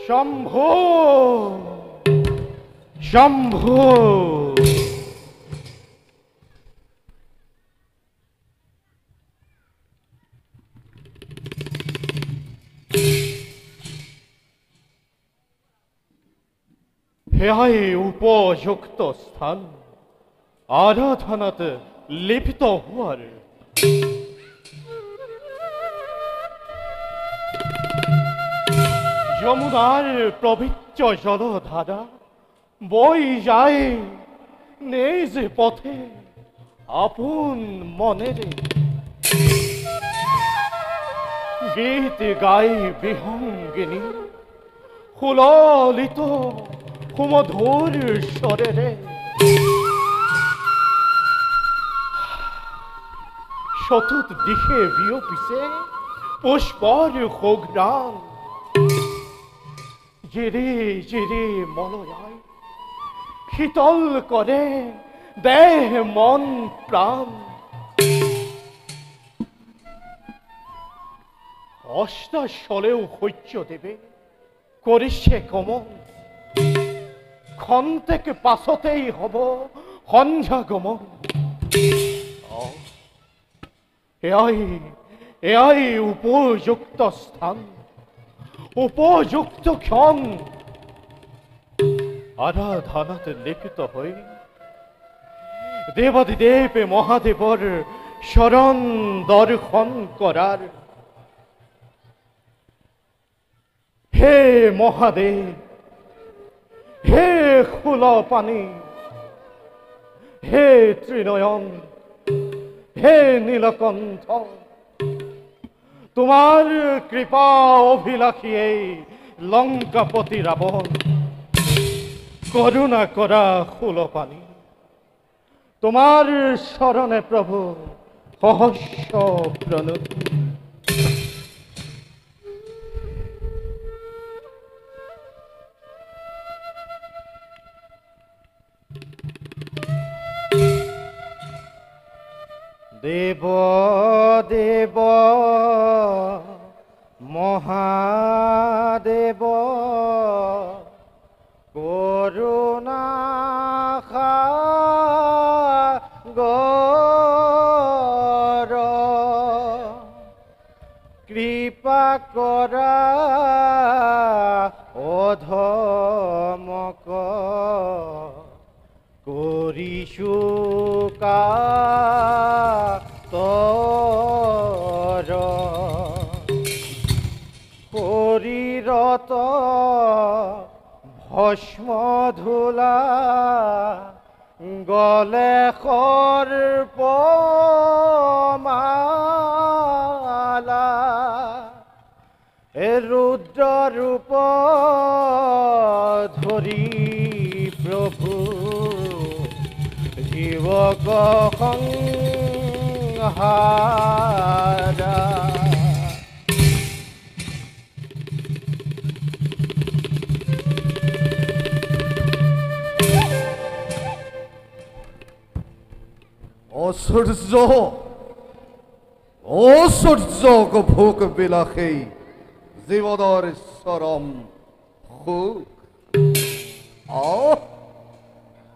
শম্ভু শম্ভু হেয়াই উপযুক্ত স্থান আরাধনাত লিপ্ত হওয়ার। যমুনার পবিত্র জলধারা বই যায় নিজ পথে আপন মনের। গীত গাই বিহঙ্গিনী হুললিত সুমধুর স্বরেরে। চতুর্থ দিকে বিয়পিছে পুষ্পর সুঘ্রাণ। জিরি জিরি মলয়ায় শীতল করে দেহ মন প্রাণ। অষ্টাশলেও সহ্য দেবে করিছে কমন। ক্ষন্তেক পাছতেই হব সন্ধ্যা গমন। এয়াই উপযুক্ত স্থান উপযুক্ত ক্ষণ। আরাধনাতে লিপ্ত হই দেবাদিদেব মহাদেবর শরণ দর্শন করার। হে মহাদেব হে ফুল পানি হে ত্রিনয়ন হে নীলকণ্ঠ, তোমার কৃপা অভিলাষী এই লঙ্কাপতি রাবণ। করুণা করা ফুল পানি তোমার শরণে প্রভু সহস্র প্রণতি। দেব দেব মহাদেব করুণা সাগর, কৃপা করা অধমক করিছু কাতর। শরীরত ভস্ম ধূলা গলে সর্পমালা। রুদ্র রূপ ধরি প্রভু জীবক সংহারা। ঐশ্বর্য ঐশ্বর্যক ভোগ বিলাসেই জীৱনৰ চৰম সুখ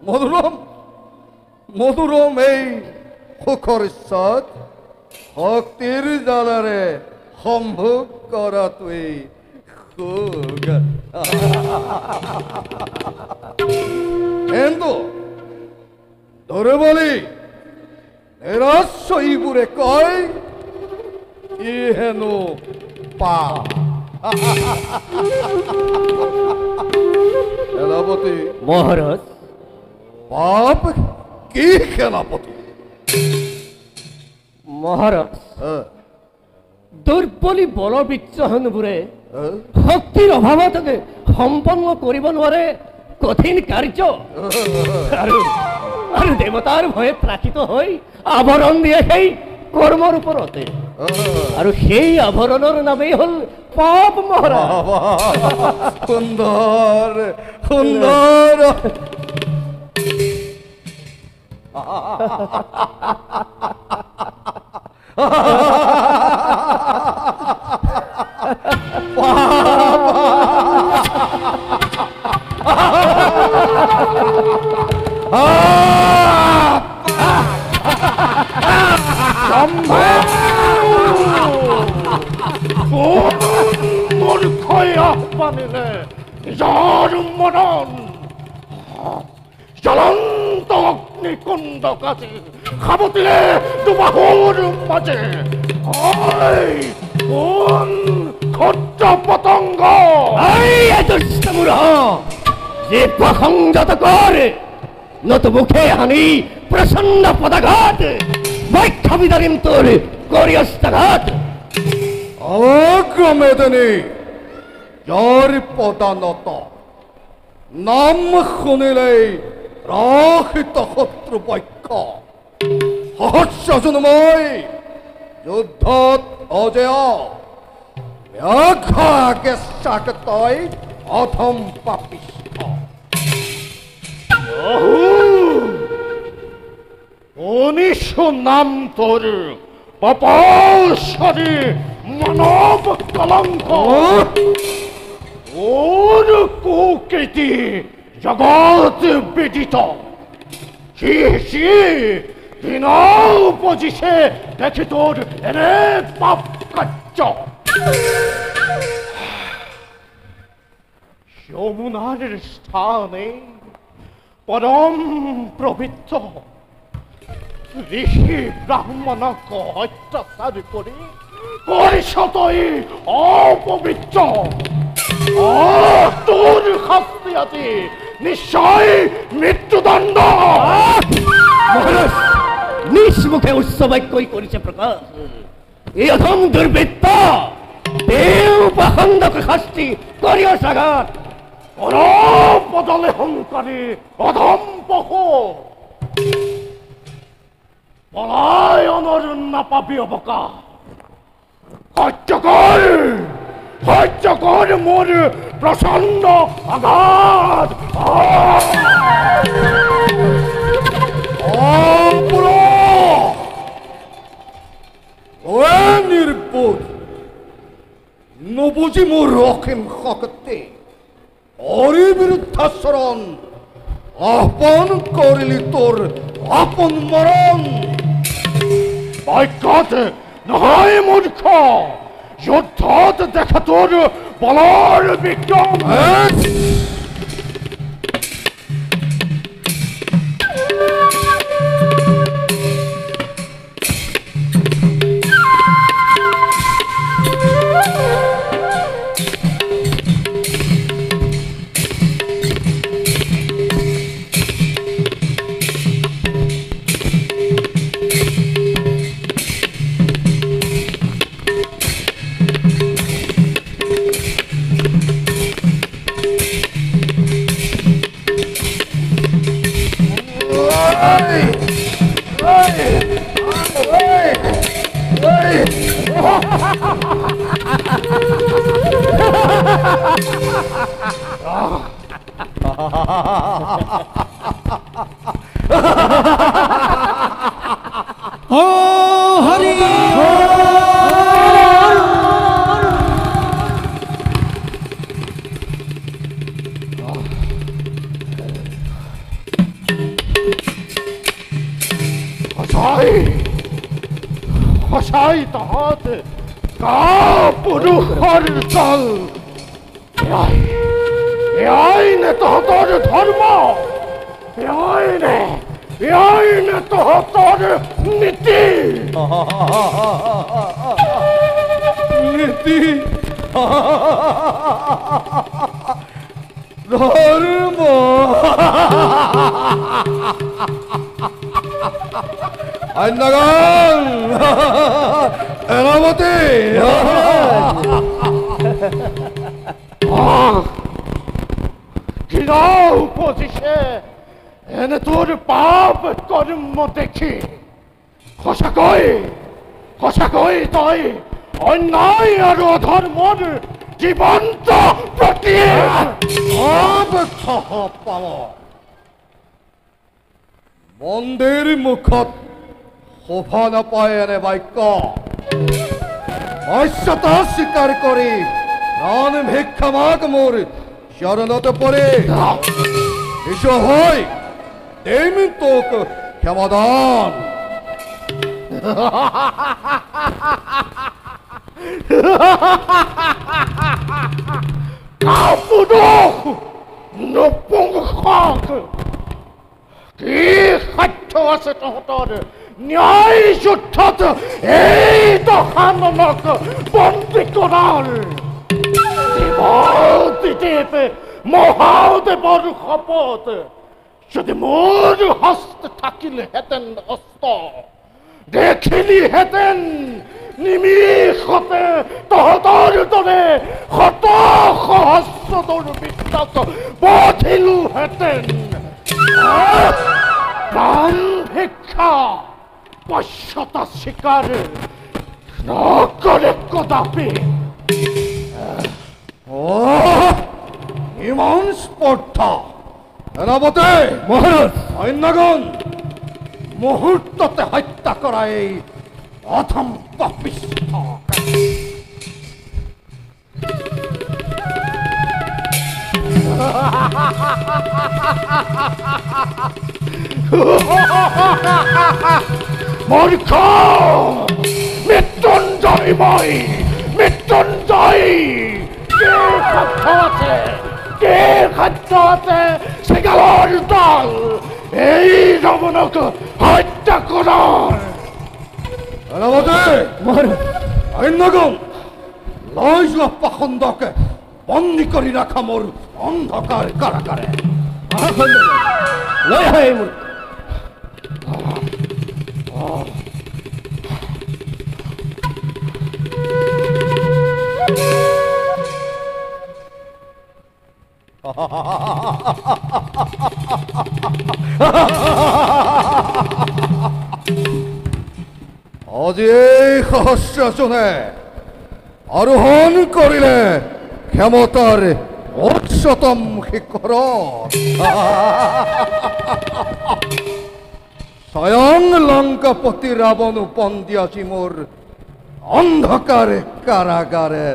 মধুৰম মধুৰম এই সুখৰ স্বাদ শক্তিৰ জালেৰে সম্ভোগ কৰাটোৱেই সুখ কিন্তু দৰবলি নিৰাশ্ৰয়ীবোৰে কয় ই হেনো পাপ সেনাপতি মহাৰাজ পাপ কি সেনাপতি মহাৰাজ দুৰ্বলী বলবৃত্তহীনবোৰে শক্তিৰ অভাৱতে সম্পন্ন কৰিব নোৱাৰে কঠিন কাৰ্য আৰু দেৱতাৰ ভয়ে ত্ৰাসিত হৈ আৱৰণ দিয়ে সেই কৰ্মৰ ওপৰতে আৰু সেই আৱৰণৰ নামেই হ'ল পাপ মহাৰাজ সুন্দৰ সুন্দৰ নিজৰ মৰণ জ্বলন্ত অগ্নিকুণ্ড কাটি খাবতিলে দুবাহুৰ মাজে ক্ষুদ্ৰ পতংগ যে প্রসংযত করে নত মুখে হানি প্রসন্ন পদাঘাত বৈক্ষ বিদারিম তোর করিয়স্তাঘাত অগ্রমেদিনী যার পদানত নাম শুনিলেই ৰাহিত শত্ৰু পক্ষ সহস্ৰজনময় যুদ্ধত অজেয় ব্যাঘ্ৰাকে চাক তই অধম পাপিষ্ঠ অনিশ নাম তোর পাপশ্বরী মানব কলঙ্ক ওর কুকৃতি জগৎ বিদিত উপজিছে দেখি তোর এনে পাপ কার্য যমুনার স্থানে পরম পবিত্র ঋষি ব্রাহ্মণক অত্যাচার করে পরিশতই অপবিত্র তোর শাস্তি আছে নিশ্চয় মৃত্যুদণ্ড মহারাজ নিজ মুখে উৎসবাক্যই করেছে প্রকাশ এই অধম দুর্বৃত্ত দেও পাখণ্ডক শাস্তি করিও সাঘাত পদলে সংকারী অধম পশু পলায়নৰ নাপাবি অৱকাশ সহ্য কৰ মোৰ প্ৰচণ্ড আঘাত নিৰ্বোধ নবুজি মোৰ অসীম শক্তি অৰি বিৰুদ্ধাচৰণ আহ্বান কৰিলি তোৰ আপন মৰণ বাক্যত নহয় মূৰ্খ যুদ্ধত দেখা তোৰ বলৰ বিক্ৰম পুৰুষৰ দল এয়াই নে তহঁতৰ ধৰ্ম এয়াই নে তহঁতৰ নীতি নীতি ধৰ্ম আইনগণ এৰামতি ঘৃণা উপজিছে এনে তোৰ পাপ কৰ্ম দেখি সঁচাকৈ তই অন্যায় আৰু অধৰ্মৰ জীৱন্ত পাৱ মন্দিৰ মুখত শোভা নাপায় এনে বাক্য মস্যতা স্বীকাৰ কৰি প্ৰাণ ভিক্ষা মাগ মোৰ চৰণত পৰে শিশু হৈ দিম তোক ক্ষমাদান কি সাধ্য আছে তহঁতৰ ন্যায় যুদ্ধত এই দশাননক বন্দী কৰাৰ দেৱ মহাদেৱৰ শপত যদি মোৰ হস্ত থাকিলহেঁতেন অস্ত দেখিলিহেঁতেন নিমিষতে তহঁতৰ দৰে শত সহস্ৰ দুৰ্বৃত্তক বধিলোহেঁতেন প্ৰাণ ভিক্ষা পশ্যতা স্বীকাৰ নকৰে কদাপি ইমান স্পৰ্ধা সেনাপতি মহাৰাজ সৈন্যগণ মুহূৰ্ততে হত্যা কৰা এই অথম পাপিষ্ঠ মূৰ্খ মৃত্যুঞ্জয় কে খাদ্য আছে সেগালৰ দল এই ৰমণক হত্যা কৰাৰ সৈন্যগণ লৈ যোৱা পাখণ্ডকে বন্দী কৰি ৰাখা মোৰ অন্ধকাৰ কাৰাগাৰে লৈ আহে মোৰ আজি এই সহস্ৰজনে আৰোহণ কৰিলে ক্ষমতাৰ উচ্চতম শিখৰত স্বয়ং লংকাপতি ৰাৱণ উপন্দি আজি মোৰ অন্ধকাৰ কাৰাগাৰে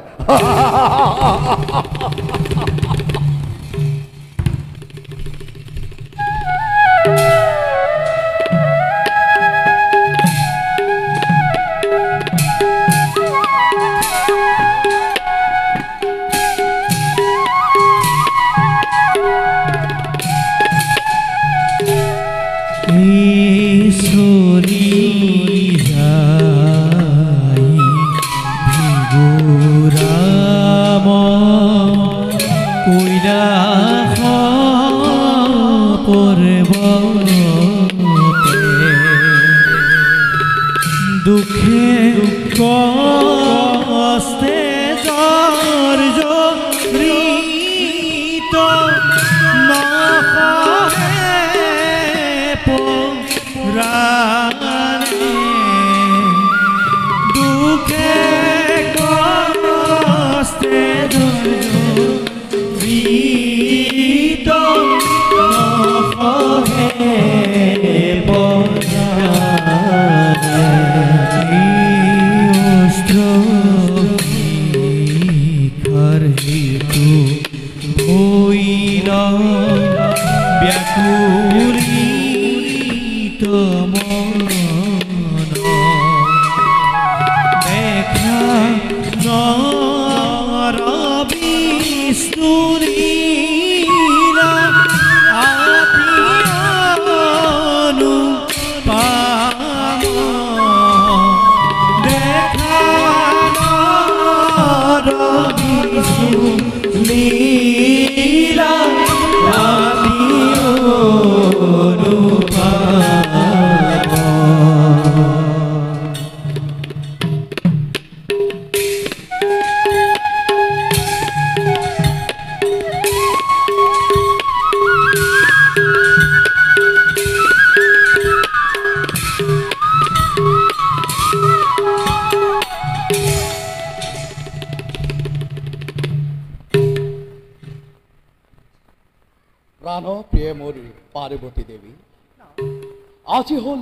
কৈলাস পৰ্বত বিষ্ণু লীলা রাধি অনুপমা। প্রাণ প্রিয় মোর পার্বতী দেবী, আজি হল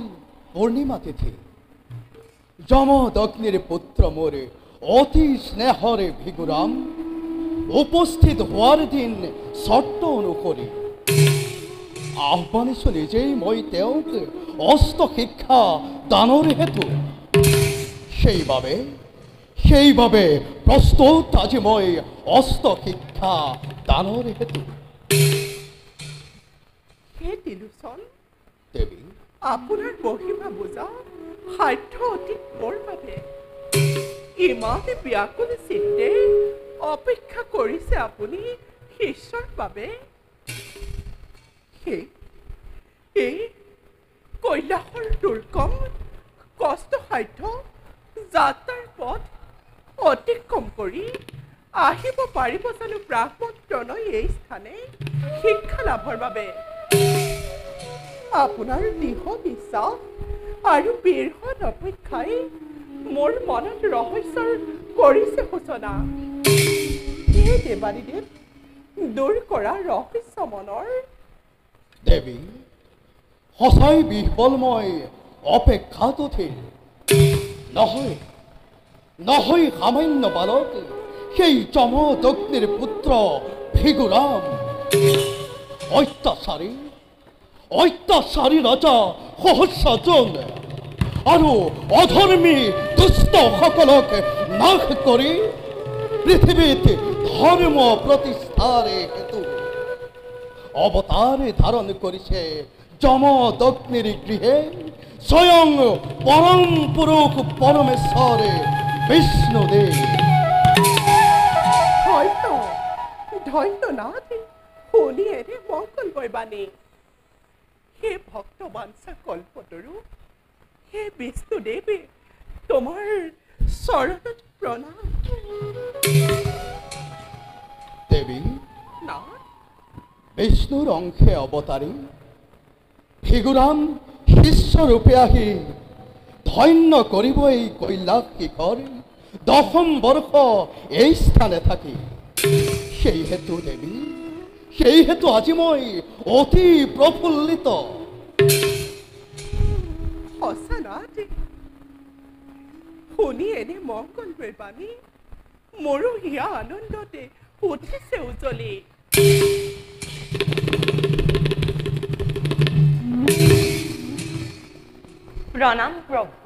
পূর্ণিমা তিথি। যমদগ্নির পুত্র মোর অতি স্নেহরে ভিগুরাম উপস্থিত হওয়ার দিন শর্ত অনুকরি আহ্বানে চলে যেই মই তেওঁক অস্ত শিক্ষা দানৰ হেতু সেইভাবে প্ৰস্তুত আজি মই অস্ত শিক্ষা দানৰ হেতু। হে তিলোচন, দেৱী, আপোনাৰ মহিমা বুজা সাধ্য অতি মোৰ বাবে। ইমানে ব্যাকুল চিত্তে অপেক্ষা কৰিছে আপুনি শিষ্যৰ বাবে। এই কৈলাসৰ দুৰ্গম কষ্টসাধ্য যাত্ৰাৰ পথ অতিক্ৰম কৰি আহিব পাৰিব জানো ব্ৰাহ্মণ প্ৰণয় এই স্থানে শিক্ষা লাভৰ বাবে? আপোনাৰ দৃঢ় বিশ্বাস আৰু বীৰহত অপেক্ষাই মোৰ মনত ৰহস্যৰ কৰিছে সূচনা। হে দেৱাদিদেৱ, দূৰ কৰা ৰহস্য মনৰ। দেৱী, সঁচাই বিহ্বলময় অপেক্ষাত উঠিল। নহয় সামান্য বালক, সেই যমদগ্নিৰ পুত্ৰ ভিগুৰাম। অত্যাচাৰী ৰজা সহস্ৰজন আৰু অধৰ্মী দুষ্টসকলক নাশ কৰি পৃথিৱীত ধৰ্ম প্ৰতিষ্ঠাৰে হেতু অৱতাৰ ধাৰণ কৰিছে যমদগ্নিৰ গৃহে স্বয়ং পৰম পুৰুষ পৰমেশ্বৰ বিষ্ণুদেৱ। ধন্যনাথ, শুনি এনে মংগলময় বাণী। হে ভক্ত বাঞ্ছা কল্পতৰু, হে বিষ্ণুদেৱে, তোমাৰ চৰণত প্ৰণাম। দেৱী, নাথ, বিষ্ণুৰ অংশে অৱতাৰী ভিগুৰাম শিষ্যৰূপে আহি ধন্য কৰিব এই কৈলাস শিখৰ 10ম বৰ্ষ এই স্থানে থাকি। সেই হেতু আজি মই অতি প্ৰফুল্লিত। সঁচা নাথ, শুনি এনে মংগলময় বাণী মোৰো হিয়া আনন্দতে উঠিছে উজলি। প্ৰণাম প্ৰভু,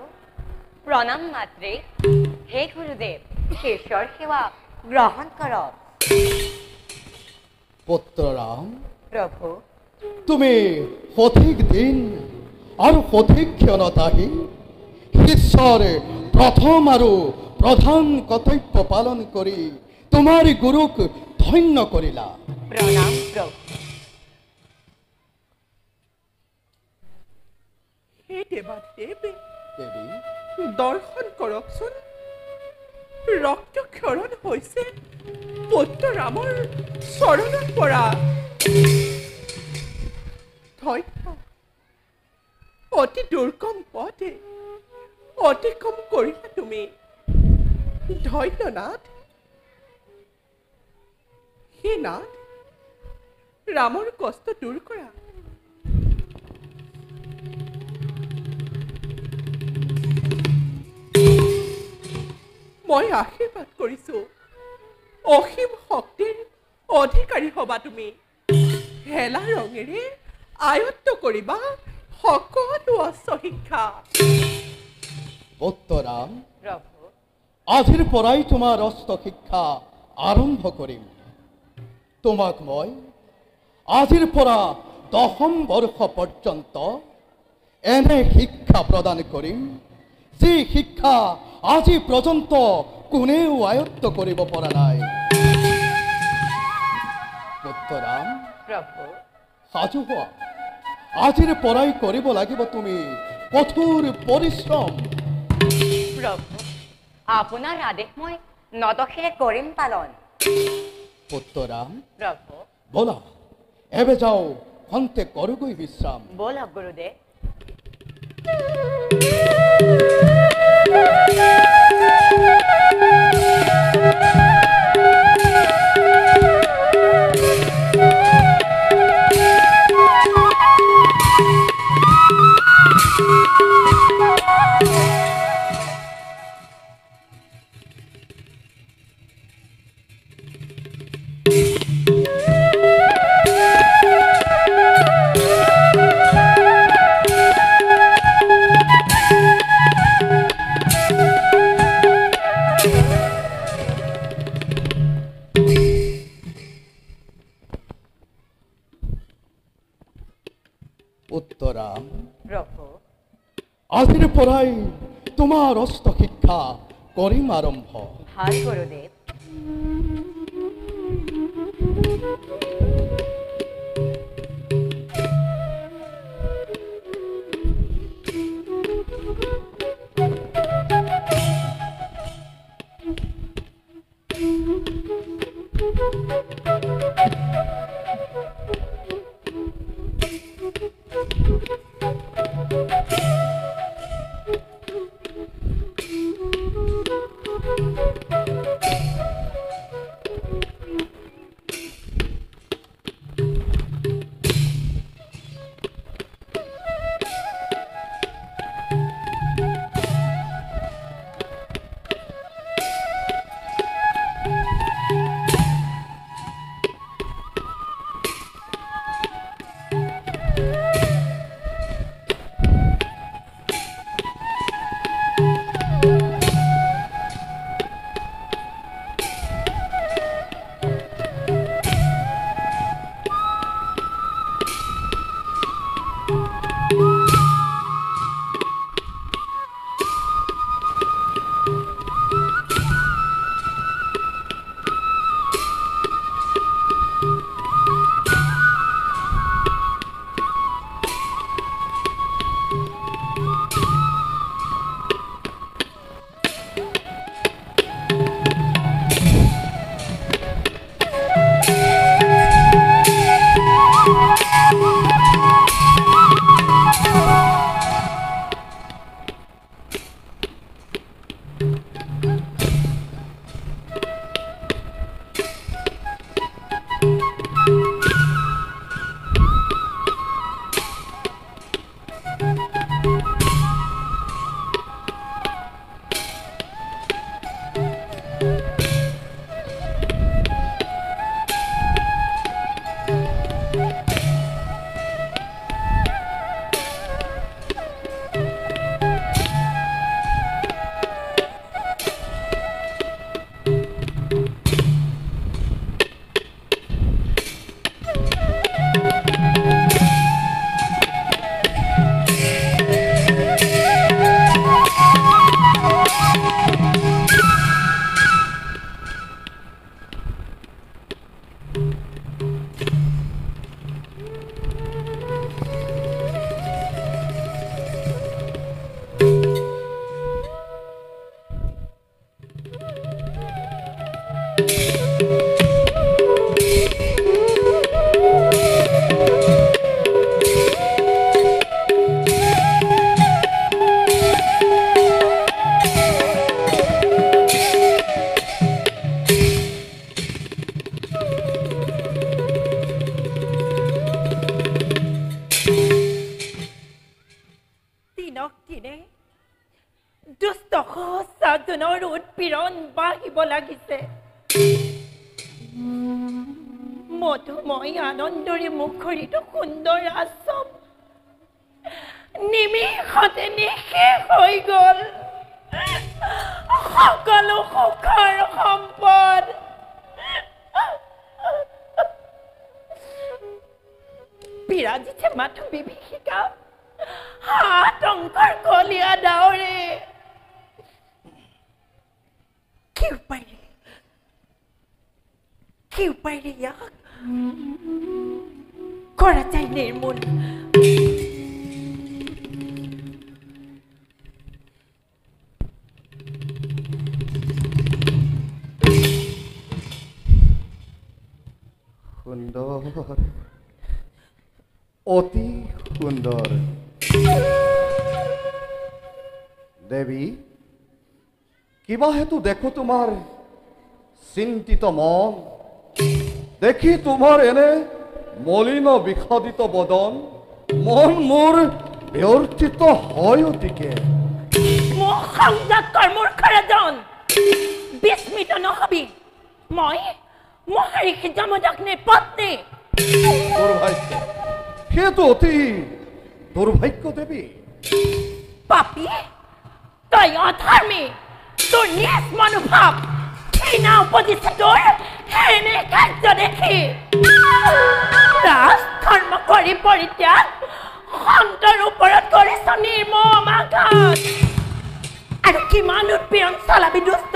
প্ৰণাম মাত্ৰে। হে গুৰুদেৱ, শিষ্যৰ সেৱা গ্ৰহণ কৰক। পুত্ৰৰাম, প্ৰভু, তুমি সঠিক দিন আৰু সঠিক ক্ষণত আহি শিষ্যৰ প্ৰথম আৰু প্ৰধান কৰ্তব্য পালন কৰি তোমাৰ গুৰুক ধন্য কৰিলা। প্ৰণাম প্ৰভু। হে দেৱাদেৱ, দেৱী, দৰ্শন কৰকচোন। ৰক্তক্ষৰণ হৈছে পুত্ৰ ৰামৰ চৰণৰ পৰা। ধন্য, অতি দুৰ্গম পথে অতিক্ৰম কৰিলা তুমি। ধন্যনাথ। হে নাথ, ৰামৰ কষ্ট দূৰ কৰা। মই আশীৰ্বাদ কৰিছো, অসীম শক্তিৰ অধিকাৰী হবা তুমি। হেলা ৰঙেৰে আয়ত্ত কৰিবা সকলো অস্ত্ৰ শিক্ষা। পুত্ৰৰাম, প্ৰভু, আজিৰ পৰাই তোমাৰ অস্ত্ৰ শিক্ষা আৰম্ভ কৰিম। তোমাক মই আজিৰ পৰা 10ম বৰ্ষ পৰ্যন্ত এনে শিক্ষা প্ৰদান কৰিম, যি শিক্ষা আজি পৰ্যন্ত কোনেও আয়ত্ত কৰিব পৰা নাই। পুত্ৰৰাম, প্ৰভু সাজু হোৱা। আজিৰ পৰাই কৰিব লাগিব তুমি কঠোৰ পৰিশ্ৰম। প্ৰভু আপোনাৰ আদেশ মই নদখেৰে কৰিম পালন। পুত্ৰৰাম, প্ৰভু ব'লা এবে যাওঁ খন্তে কৰোগৈ বিশ্ৰাম। ব'লক গুৰুদেৱ। উত্তৰাম, প্ৰভু আজিৰ পৰাই তোমাৰ অস্ত্ৰ শিক্ষা কৰিম আৰম্ভ। ভাল গুৰুদেৱ। শাসনৰ উৎপীড়ন বাঢ়িব লাগিছে। মধুময় আনন্দৰে মুখৰিত সুন্দৰ আশ্ৰম নিমিষতে নিশেষ হৈ গ'ল। সকলো সুখৰ সম্পদ বিৰাজিছে মাথো বিভীষিকা, আতংকৰ কলীয়া ডাৱৰে। কি উপায়েৰে ইয়াক কৰা যায় নিৰ্মূল? সুন্দৰ, অতি সুন্দৰ। দেৱী, কিবা হেতু দেখো তোমাৰ চিন্তিত মন, দেখি তোমাৰ এনে মলিন বিষাদিত বদন, মন মোৰ ব্যৰ্থিত হয় অতিকে। মোৰ সংযত কৰ্মৰ খৰাজন বিস্মিত নহবি। মই মহাৰিষি যমদগ্নিৰ পত্নী। দুৰ্ভাগ্য, সেইটো অতি দুৰ্ভাগ্য দেৱী। পাপী, তই অধৰ্মী, তোৰ নিজ মনোভাৱ ঘৃণা উপজিছে তোৰ এনে কাৰ্য দেখি। ৰাজ ধৰ্ম কৰি পৰিত্যাগ, সন্তৰ ওপৰত কৰিছ নিৰ্মম আঘাত। আৰু কিমান উৎপীড়ন চলাবি দুষ্ট,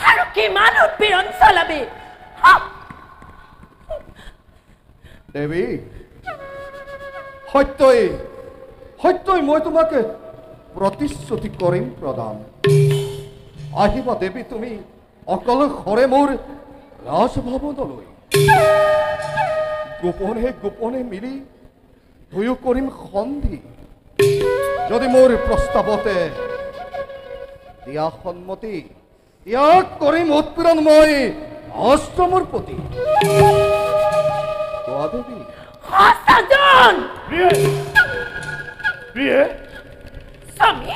আৰু কিমান উৎপীড়ন চলাবি? দেৱী, সত্যই সত্যই মই তোমাকে প্ৰতিশ্ৰুতি কৰিম প্ৰদান। আহিবা দেৱী তুমি অকলশৰে মোৰ ৰাজভৱনলৈ। গোপনে গোপনে মিলি দুয়ো কৰিম সন্ধি। যদি মোৰ প্ৰস্তাৱতে দিয়া সন্মতি, ইয়াক কৰিম উৎপীড়ন মই আশ্ৰমৰ প্ৰতি। কোৱা দেৱী। সঁচাজন প্ৰিয়ে, প্ৰিয়ে, স্বামী,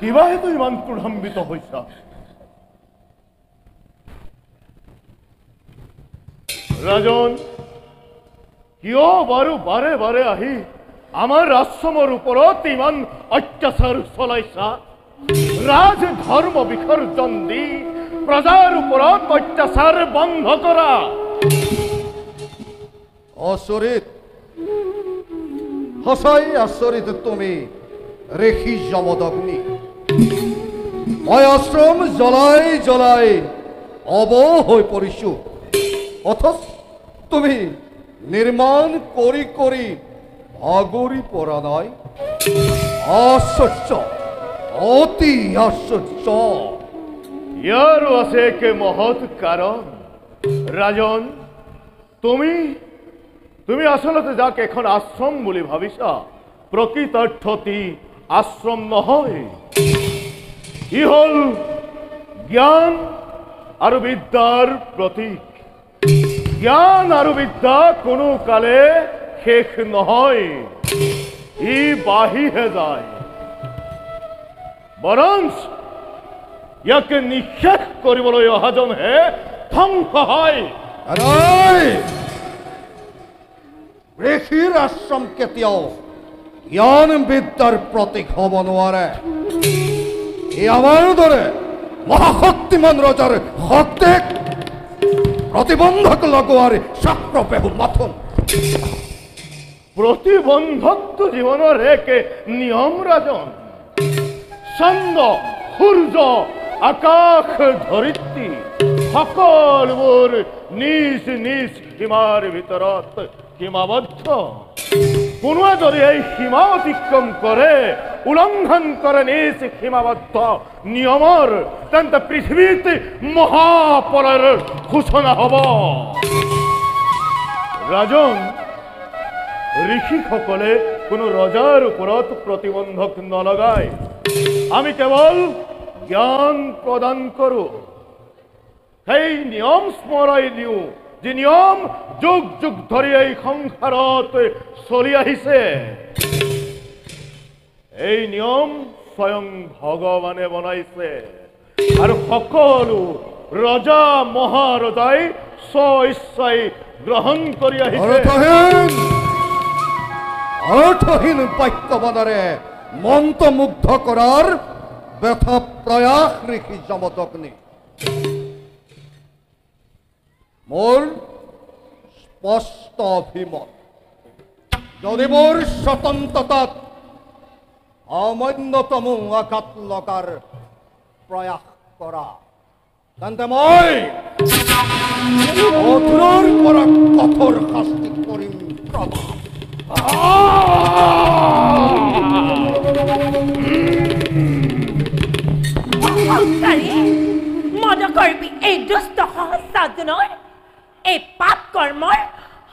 কিবা হেতু ইমান ক্ৰোধান্বিত হৈছা? ৰাজন, কিয় বাৰু বাৰে বাৰে আহি আমাৰ আশ্ৰমৰ ওপৰত ইমান অত্যাচাৰ চলাইছা? ৰাজ ধৰ্ম বিসৰ্জন দি প্ৰজাৰ ওপৰত অত্যাচাৰ বন্ধ কৰা। আচৰিত, সঁচাই আচৰিত তুমি ঋষি যমদগ্নি। মই আশ্ৰম জ্বলাই জ্বলাই অব হৈ পৰিছো, অথচ তুমি নিৰ্মাণ কৰি কৰি ভাগৰি পৰা নাই। আশ্চৰ্য, অতি আশ্চৰ্য। ইয়াৰো আছে একে মহৎ কাৰণ। ৰাজন, তুমি আচলতে যাক এখন আশ্ৰম বুলি ভাবিছা, প্ৰকৃতাৰ্থত আশ্ৰম নহয়। ই হল জ্ঞান আৰু বিদ্যাৰ প্ৰতীক। জ্ঞান আৰু বিদ্যা কোনো কালে শেষ নহয়, ই বাঢ়িহে যায়। বৰঞ্চ ইয়াকে নিঃশেষ কৰিবলৈ অহাজনহে ধ্বংস হয়। ঋষিৰ আশ্ৰম কেতিয়াও জ্ঞান বিদ্যাৰ প্ৰতীক হ'ব নোৱাৰে। ই আমাৰ দৰে মহাশক্তিমান ৰজাৰ শক্তিক প্ৰতিবন্ধক লগোৱাৰ চক্ৰপেহু মাথোন। প্ৰতিবন্ধকটো জীৱনৰ এক নিয়ম ৰাজন। চন্দ্ৰ, সূৰ্য, আকাশ, ধৰিত্ৰী সকলোবোৰ নিজ নিজ সীমাৰ ভিতৰত সীমাবদ্ধ। কোনোৱে যদি এই সীমা অতিক্ৰম কৰে, উলংঘন কৰে নিজ সীমাবদ্ধ নিয়মৰ, তেন্তে পৃথিৱীত মহাপ্ৰলয়ৰ সূচনা হ'ব। ৰাজন, ঋষিসকলে কোনো ৰজাৰ ওপৰত প্ৰতিবন্ধক নলগায়। আমি কেৱল জ্ঞান প্ৰদান কৰো। সেই নিয়ম স্মৰাই দিওঁ, যি নিয়ম যুগ যুগ ধৰি এই সংসাৰত চলি আহিছে। এই নিয়ম স্বয়ং ভগৱানে বনাইছে আৰু সকলো ৰজা মহাৰজাই স্ব-ইচ্ছাই গ্ৰহণ কৰি আহিছে। অৰ্থহীন বাক্যবাণেৰে মন্ত্ৰমুগ্ধ কৰাৰ ব্যথা প্ৰয়াস ঋষি যমদগ্নি। মোৰ স্পষ্ট অভিমত, যদি মোৰ স্বতন্ত্ৰতাত সামান্যতম আঘাত লগাৰ প্ৰয়াস কৰা তেন্তে মই কঠোৰৰ পৰা কঠোৰ শাস্তি কৰিম প্ৰদান। অহংকাৰী মদকৰ্মী এই দুষ্ট সহস্ৰাজনৰ এই পাপ কৰ্মৰ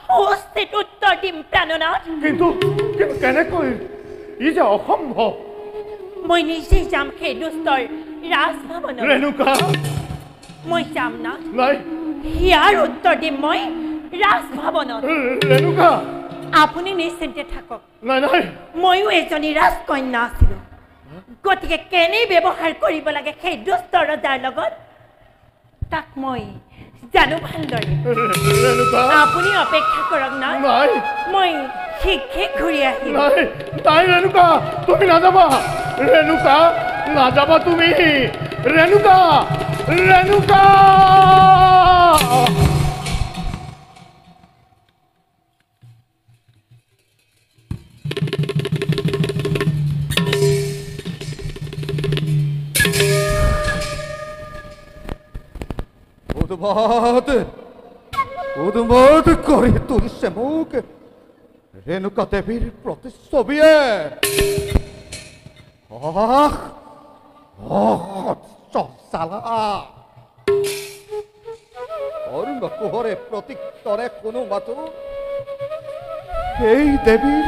সুস্থিত উত্তৰ দিম প্ৰাণনাথ। কিন্তু কেনেকৈ ই যে অসম্ভৱ। মই নিজে যাম সেই দুষ্টৰ ৰাজভৱনত। ৰেণুকা মই যাম না, নাই ইয়াৰ উত্তৰ দিম মই ৰাজভৱনত। ৰেণুকা আপুনি নিশ্চিন্তে থাকক, নাই নাই ময়ো এজনী ৰাজকন্যা আছিলো। গতিকে কেনে ব্যৱহাৰ কৰিব লাগে সেই দুষ্ট ৰজাৰ লগত তাক মই জানো ভালদৰে। ৰেণুকা আপুনি অপেক্ষা কৰক না, নাই মই শীঘ্ৰে ঘূৰি আহিম। নাই নাই ৰেণুকা তুমি নাযাবা। ৰেণুকা নাযাবা তুমি। ৰেণুকা ৰেণুকা উদ্মত কৰি তুলিছে মোক ৰেণুকা দেৱীৰ প্ৰতিচ্ছবিয়ে। পোহৰে প্ৰতীক্ষৰে কোনো মাতো এই দেৱীৰ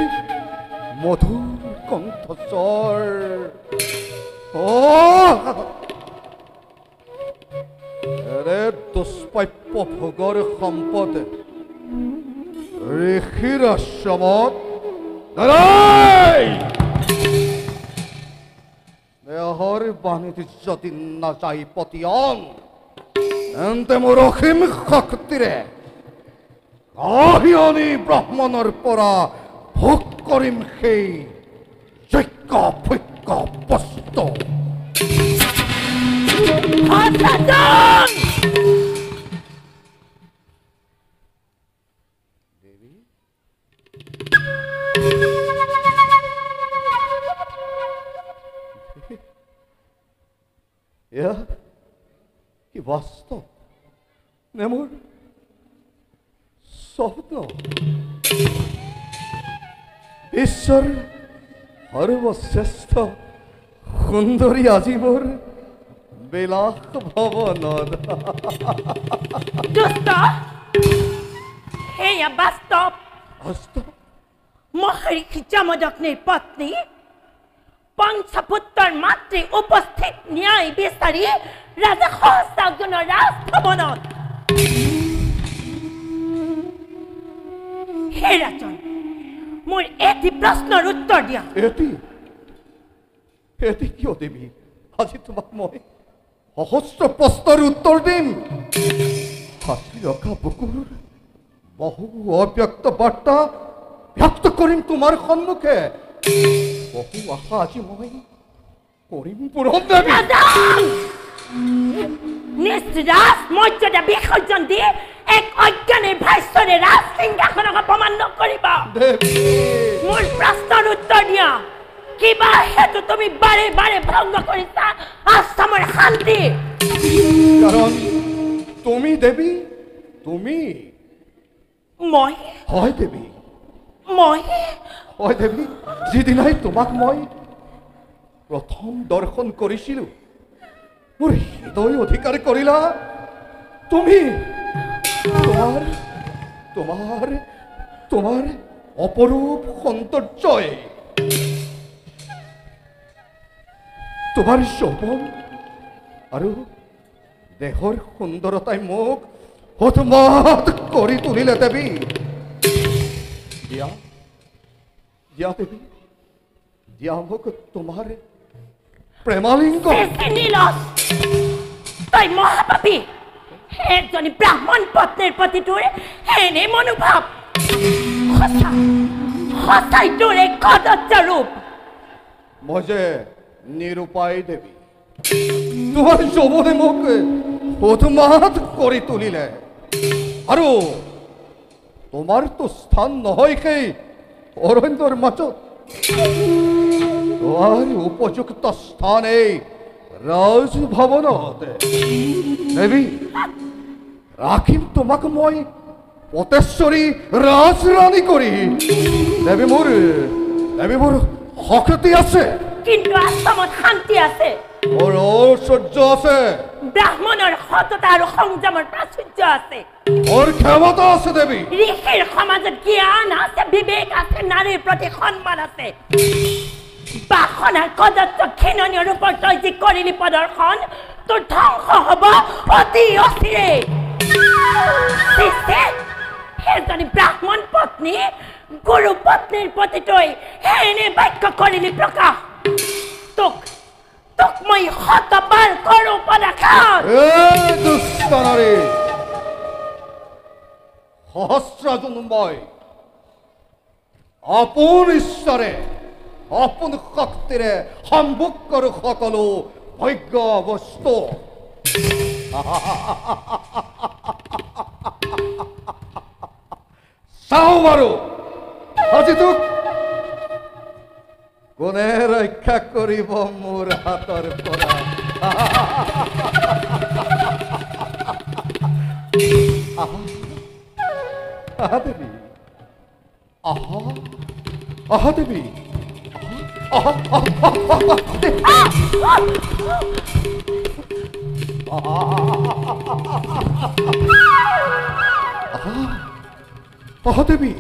মধুৰ কণ্ঠস্বৰ। এৰে দুষ্প্ৰাপ্য ভোগৰ সম্পদ ঋষিৰ আশ্ৰমত দেহৰ বাণীত যদি নাযায় পতিয়ন তেন্তে মোৰ অসীম শক্তিৰে আহিয়নি ব্ৰাহ্মণৰ পৰা ভোগ কৰিম সেই যজ্ঞ ভোগ্য বস্তু। এয়া কি বাস্তৱ নে মোৰ স্বপ্ন? বিশ্বৰ সৰ্বশ্ৰেষ্ঠ সুন্দৰী আজি মোৰ বিলাস ভৱনত। দুষ্ট সেয়া বাস্তৱ। মহৰ্ষি যমদগ্নিৰ পত্নী পঞ্চপুত্ৰৰ মাতৃ উপস্থিত ন্যায় বিচাৰি ৰাজা সহস্ৰাজনৰ ৰাজভৱনত। হে ৰাজন, মোৰ এটি প্ৰশ্নৰ উত্তৰ দিয়া। এটি কিয় দেৱী? আজি তোমাক মই সহস্ৰ প্ৰশ্নৰ উত্তৰ দিম। সাঁচি ৰখা বুকুৰ বহু অব্যক্ত বাৰ্তা ব্যক্ত কৰিম তোমাৰ সন্মুখে। বহু আশা আজি মই কৰিম পূৰণ দেৱী। নিজ মৰ্যাদা বিসৰ্জন দি এক অজ্ঞানীৰ ভাষ্যৰে ৰাজ সিংহাসনক অপমান নকৰিবা। মোৰ প্ৰশ্নৰ উত্তৰ দিয়া। কিবা হেতু তুমি বাৰে বাৰে ভংগ কৰিছা আশ্ৰমৰ শান্তি? কাৰণ তুমি দেৱী, তুমি। মই? হয় দেৱী, মই? হয় দেৱী। যিদিনাই তোমাক মই প্ৰথম দৰ্শন কৰিছিলো মোৰ হৃদয় অধিকাৰ কৰিলা তুমি। তোমাৰ তোমাৰ তোমাৰ অপৰূপ সৌন্দৰ্যই, তোমাৰ যৌৱন আৰু দেহৰ সুন্দৰতাই মোক উন্মাদ কৰি তুলিলে দেৱী। দিয়া দিয়া দেৱী, দিয়া মোক তোমাৰ প্ৰেমালিংগ। তই মহাপাপী। এজনী ব্ৰাহ্মণ পত্নীৰ প্ৰতি তোৰ এনে মনোভাৱ। সঁচাই তোৰ এক কদৰ্য ৰূপ। মই যে নিৰুপায় দেৱী, তোমাৰ যৌৱনে মোক উন্মাদ কৰি তুলিলে আৰু তোমাৰতো স্থান নহয় সেই অৰণ্যৰ মাজত। তোমাৰ উপযুক্ত স্থান এই ৰাজভৱনতে দেৱী ৰাখিম তোমাক মই পতেশ্বৰী ৰাজৰাণী কৰি দেৱী মোৰ শক্তি আছে কিন্তু আশ্ৰমত শান্তি আছে মোৰ ঐশ্বৰ্য আছে ব্ৰাহ্মণৰ সততা আৰু সংযমৰ প্ৰাচুৰ্য আছে মোৰ ক্ষমতা আছে দেৱী ঋষিৰ সমাজত জ্ঞান আছে বিবেক আছে নাৰীৰ প্ৰতি সন্মান আছে বাসনাৰ কদৰ্য খিননীয় ৰূপৰ তই যি কৰিলি প্ৰদৰ্শন তোৰ ধ্বংস হ'ব অতি অচিৰে সেইজনী ব্ৰাহ্মণ পত্নী গুৰু পত্নীৰ প্ৰতি তই এনে বাক্য কৰিলি প্ৰকাশ তোক মই শতবাৰ কৰো পদাঘাত দুষ্ট নাৰী সহস্ৰজন মই আপোন ঈশ্বৰে আপোন শক্তিৰে সম্ভোগ কৰো সকলো ভোগ্য বস্তু চাওঁ বাৰু আজি তোক কোনে ৰক্ষা কৰিব মোৰ হাতৰ পৰা আহা দেৱী আহা দেৱী আহা দেৱী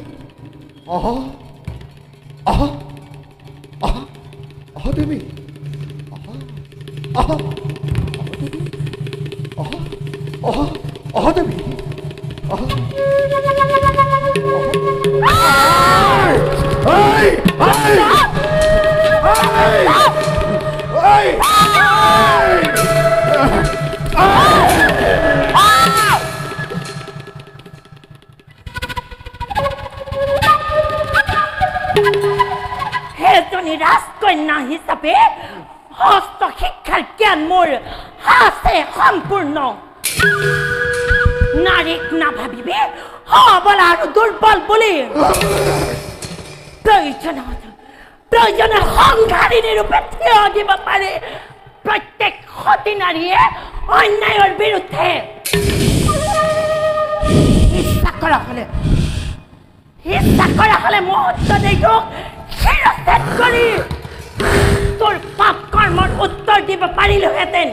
আহা দেৱী আহা দেৱী সেইজনী ৰাজকন্যা হিচাপে হস্ত শিক্ষাৰ জ্ঞান মোৰ আছে সম্পূৰ্ণ নাৰীক নাভাবিবে সবল আৰু দুৰ্বল বুলি প্ৰয়োজনৰ সংঘাৰিণী ৰূপে থিয় দিব পাৰে প্ৰত্যেক সতী নাৰীয়ে অন্যায়ৰ বিৰুদ্ধে ইচ্ছা কৰা হলে মুহূৰ্ত দেশক শিৰচ্ছেদ কৰি তোৰ পাপ কৰ্মৰ উত্তৰ দিব পাৰিলোহেঁতেন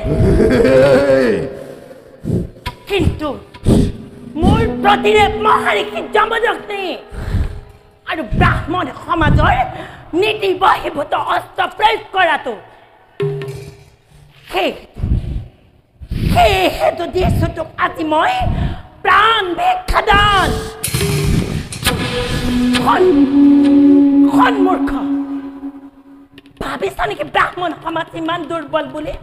কিন্তু মোৰ প্ৰতিৰে মহাৰিষি যমদগ্নি আৰু ব্ৰাহ্মণ সমাজৰ নীতি বহিৰ্ভূত অস্ত্ৰ প্ৰয়োগ কৰাটো সেইটো দিছো তোক আজি মই প্ৰাণ ভিক্ষাদান মূৰ্খ ভাবিছা নেকি ব্ৰাহ্মণ সমাজ ইমান দুৰ্বল বুলি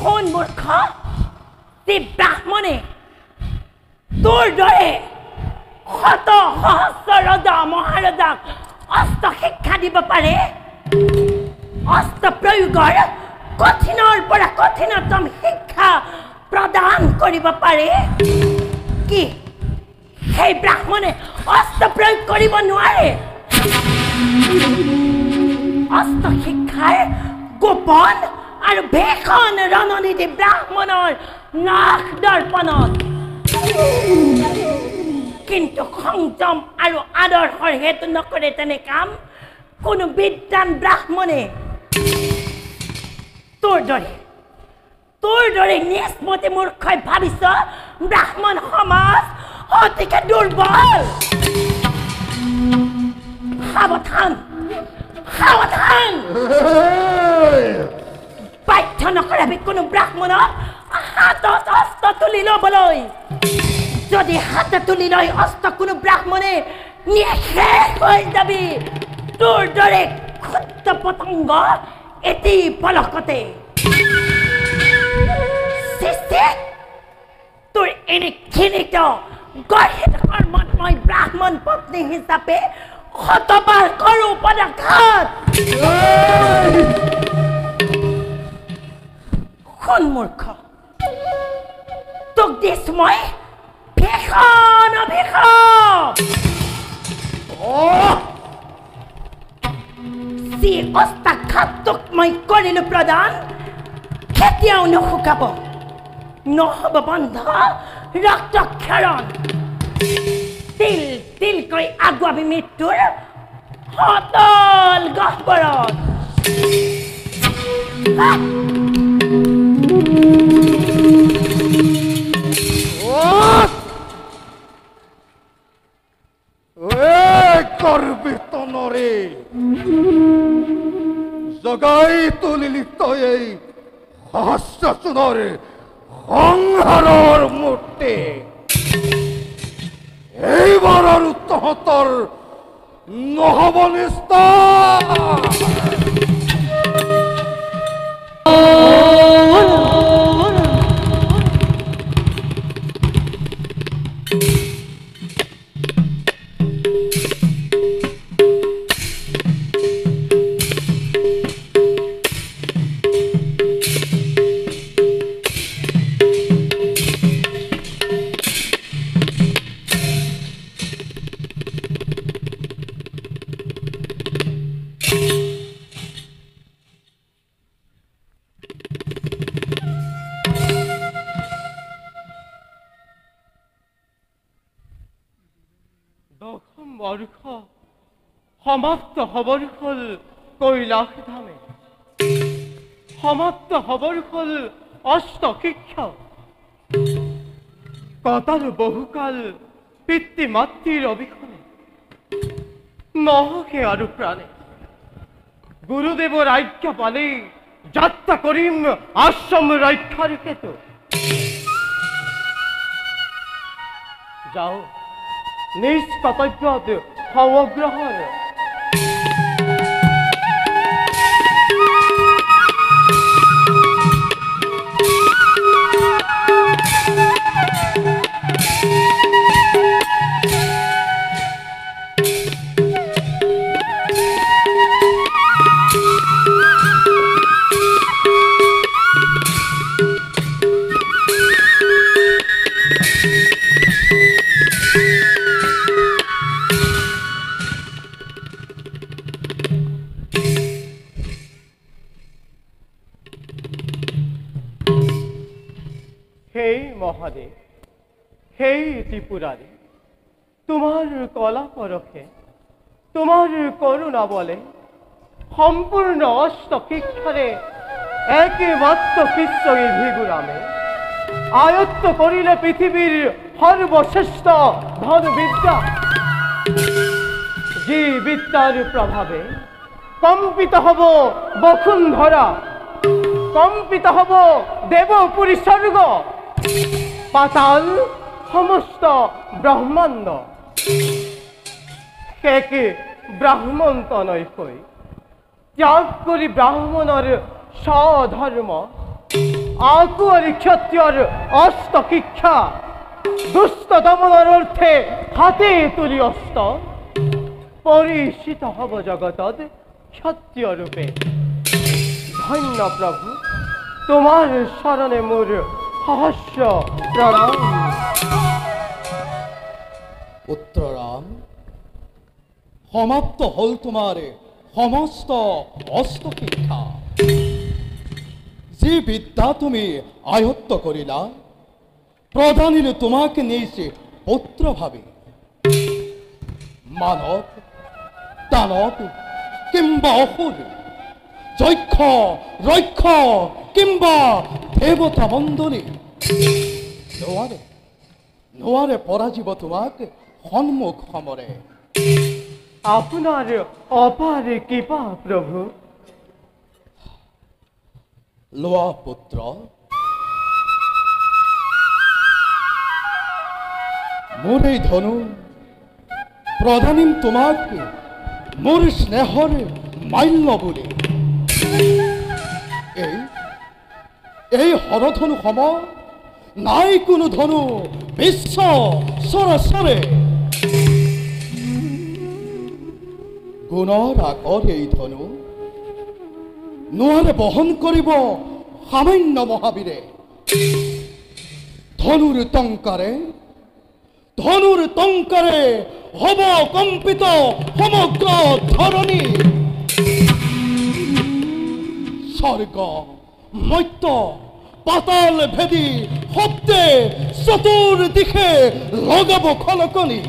কোন মূৰ্খ যি ব্ৰাহ্মণে তোৰ দৰে শত সহস্ৰ ৰজা মহাৰজাক অস্ত্ৰ শিক্ষা দিব পাৰে অস্ত্ৰ প্ৰয়োগৰ কঠিনৰ পৰা কঠিনতম শিক্ষা প্ৰদান কৰিব পাৰে কি সেই ব্ৰাহ্মণে অস্ত্ৰ প্ৰয়োগ কৰিব নোৱাৰে অস্ত্ৰ শিক্ষাৰ গোপন আৰু ভীষণ ৰণনীতি ব্ৰাহ্মণৰ নাশ দৰ্পণত কিন্তু সংযম আৰু আদৰ্শৰ হেতু নকৰে তেনে কাম কোনো বিদ্বান ব্ৰাহ্মণে তোৰ দৰে নিষ্পত্তি মূৰ্খই ভাবিছ ব্ৰাহ্মণ সমাজ অতিকে দুৰ্বল সাৱধান বাধ্য নকৰাবি কোনো ব্ৰাহ্মণক হাতত অস্ত্ৰ তুলি ল'বলৈ যদি হাতে তুলি লৈ অস্ত্ৰ কোনো ব্ৰাহ্মণে নিঃশেষ হৈ যাবি তোৰ দৰে ক্ষুদ্ৰ পতংগ এটি পলকতে তোৰ এনে ঘৃণিত গঢ়িত কৰ্মত মই ব্ৰাহ্মণ পত্নী হিচাপে শতবাৰ কৰো পদাঘাত কোন মূৰ্খ তোক দিছো মই ভীষণ অভিশাপ যি অস্ত্ৰাঘাত তোক মই কৰিলো প্ৰদান কেতিয়াও নুশুকাব নহ'ব বন্ধ ৰক্তক্ষৰণ তিল তিলকৈ আগুৱাবি মৃত্যুৰ সতল গহ্বৰত গৰ্বিত নৰে জগাই তুলিলি তই এই সহস্ৰ চুনৰ সংহাৰৰ মূৰ্তি এইবাৰ আৰু তহঁতৰ নহ'ব নিস্তাৰ দশম বৰ্ষ সমাপ্ত হবৰ হ'ল কৈলাশ ধামে সমাপ্ত হবৰ হ'ল অষ্ট শিক্ষা কটালো বহুকাল পিতৃ মাতৃৰ অবিহনে নহকে আৰু প্ৰাণে গুৰুদেৱৰ আজ্ঞা পালেই যাত্ৰা কৰিম আশ্ৰম ৰক্ষাৰ হেতু যাওঁ নিজ কৰ্তব্যত সমগ্ৰহৰ মহাদেৱ সেই ত্ৰিপুৰাৰী তোমাৰ কলা পৰশে তোমাৰ করুণা বলে সম্পূর্ণ অষ্ট শিক্ষারে একমাত্র কৃষ্ণই ভিগুরামে আয়ত্ত করিলে পৃথিবীর সর্বশ্রেষ্ঠ ধন বিদ্যা যে বিদ্যার প্রভাবে কম্পিত হব বসুন্ধরা কম্পিত হব দেবপুরী স্বর্গ পাতাল সমস্ত ব্রহ্মাণ্ড সেকে ব্রাহ্মণ তনয় হই ত্যাগ করি ব্রাহ্মণের স্বধর্ম আকুয়ারি ক্ষত্রিয়র অষ্ট শিক্ষা দুষ্ট দমনের অর্থে হাতে তুলি অস্ত পরিচিত হব জগতত ক্ষত্রিয় রূপে ধন্য প্রভু তোমার শরণে মোর সহস্র প্রণাম পুত্ররাম সমাপ্ত হল তোমার সমস্ত অষ্ট শিক্ষা যে বিদ্যা তুমি আয়ত্ত করিলা প্রধানীর তোমাকে নিয়েছে পুত্র ভাবে মানব দানব কিংবা অসুর যক্ষ রক্ষ কিংবা দেবতা বন্দনে নোয়ারে পরাজিব তোমাকে সন্মুখ সমরে আপনার অপার কৃপা প্রভু লোয়া পুত্র মোর এই ধনু প্রধানীম তোমাকে মোর স্নেহর মাল্য বলে এই হরধনু সম নাই কোনো ধনু বিশ্ব সরসরে গুণৰ আগৰ এই ধনু নোৱাৰে বহন কৰিব সামান্য মহাবীৰে ধনুৰ টংকাৰে হব কম্পিত সমগ্ৰ ধৰণী স্বৰ্গ মৈত্য পাতাল ভেদি শব্দে চতুৰ্দিশে লগাব খলকনি।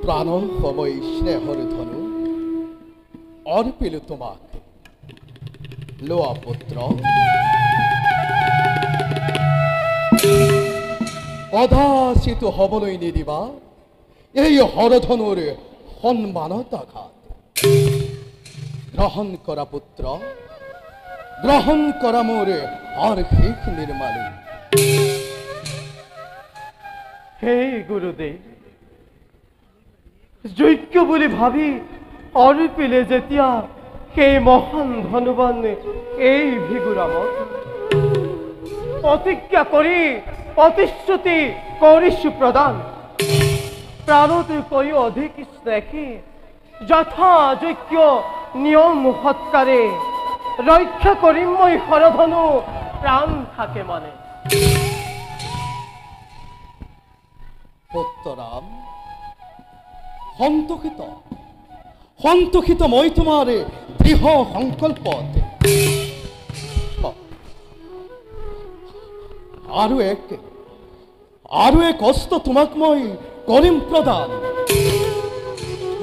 প্ৰাণ সময় স্নেহৰ ধনু অৰ্পিলো তোমাক, লোৱা পুত্ৰ। অধাচিত হবলৈ নিদিবা এই হৰধনুৰ সন্মানত আঘাত। গ্ৰহণ কৰা পুত্ৰ, গ্ৰহণ কৰা মোৰ অৰ্ঘিক নিৰ্মালী। হে গুৰুদেৱ, যোগ্য বুলি ভাবি অৰ্পিলে যেতিয়া সেই মহান ধনুবান এই ভিগুৰামক, প্ৰতিজ্ঞা কৰি প্ৰতিশ্ৰুতি কৰিছো প্ৰদান। প্ৰাণতকৈ অধিক স্নেহে যথাযোগ্য নিয়ম সৎকাৰে ৰক্ষা কৰিম মই হৰধনু প্ৰাণ থাকে মানে। পুত্ৰৰাম, সন্তোষিত সন্তোষিত মই তোমাৰ দৃঢ় সংকল্পত। আৰু এক অস্ত্ৰ তোমাক মই কৰিম প্ৰদান,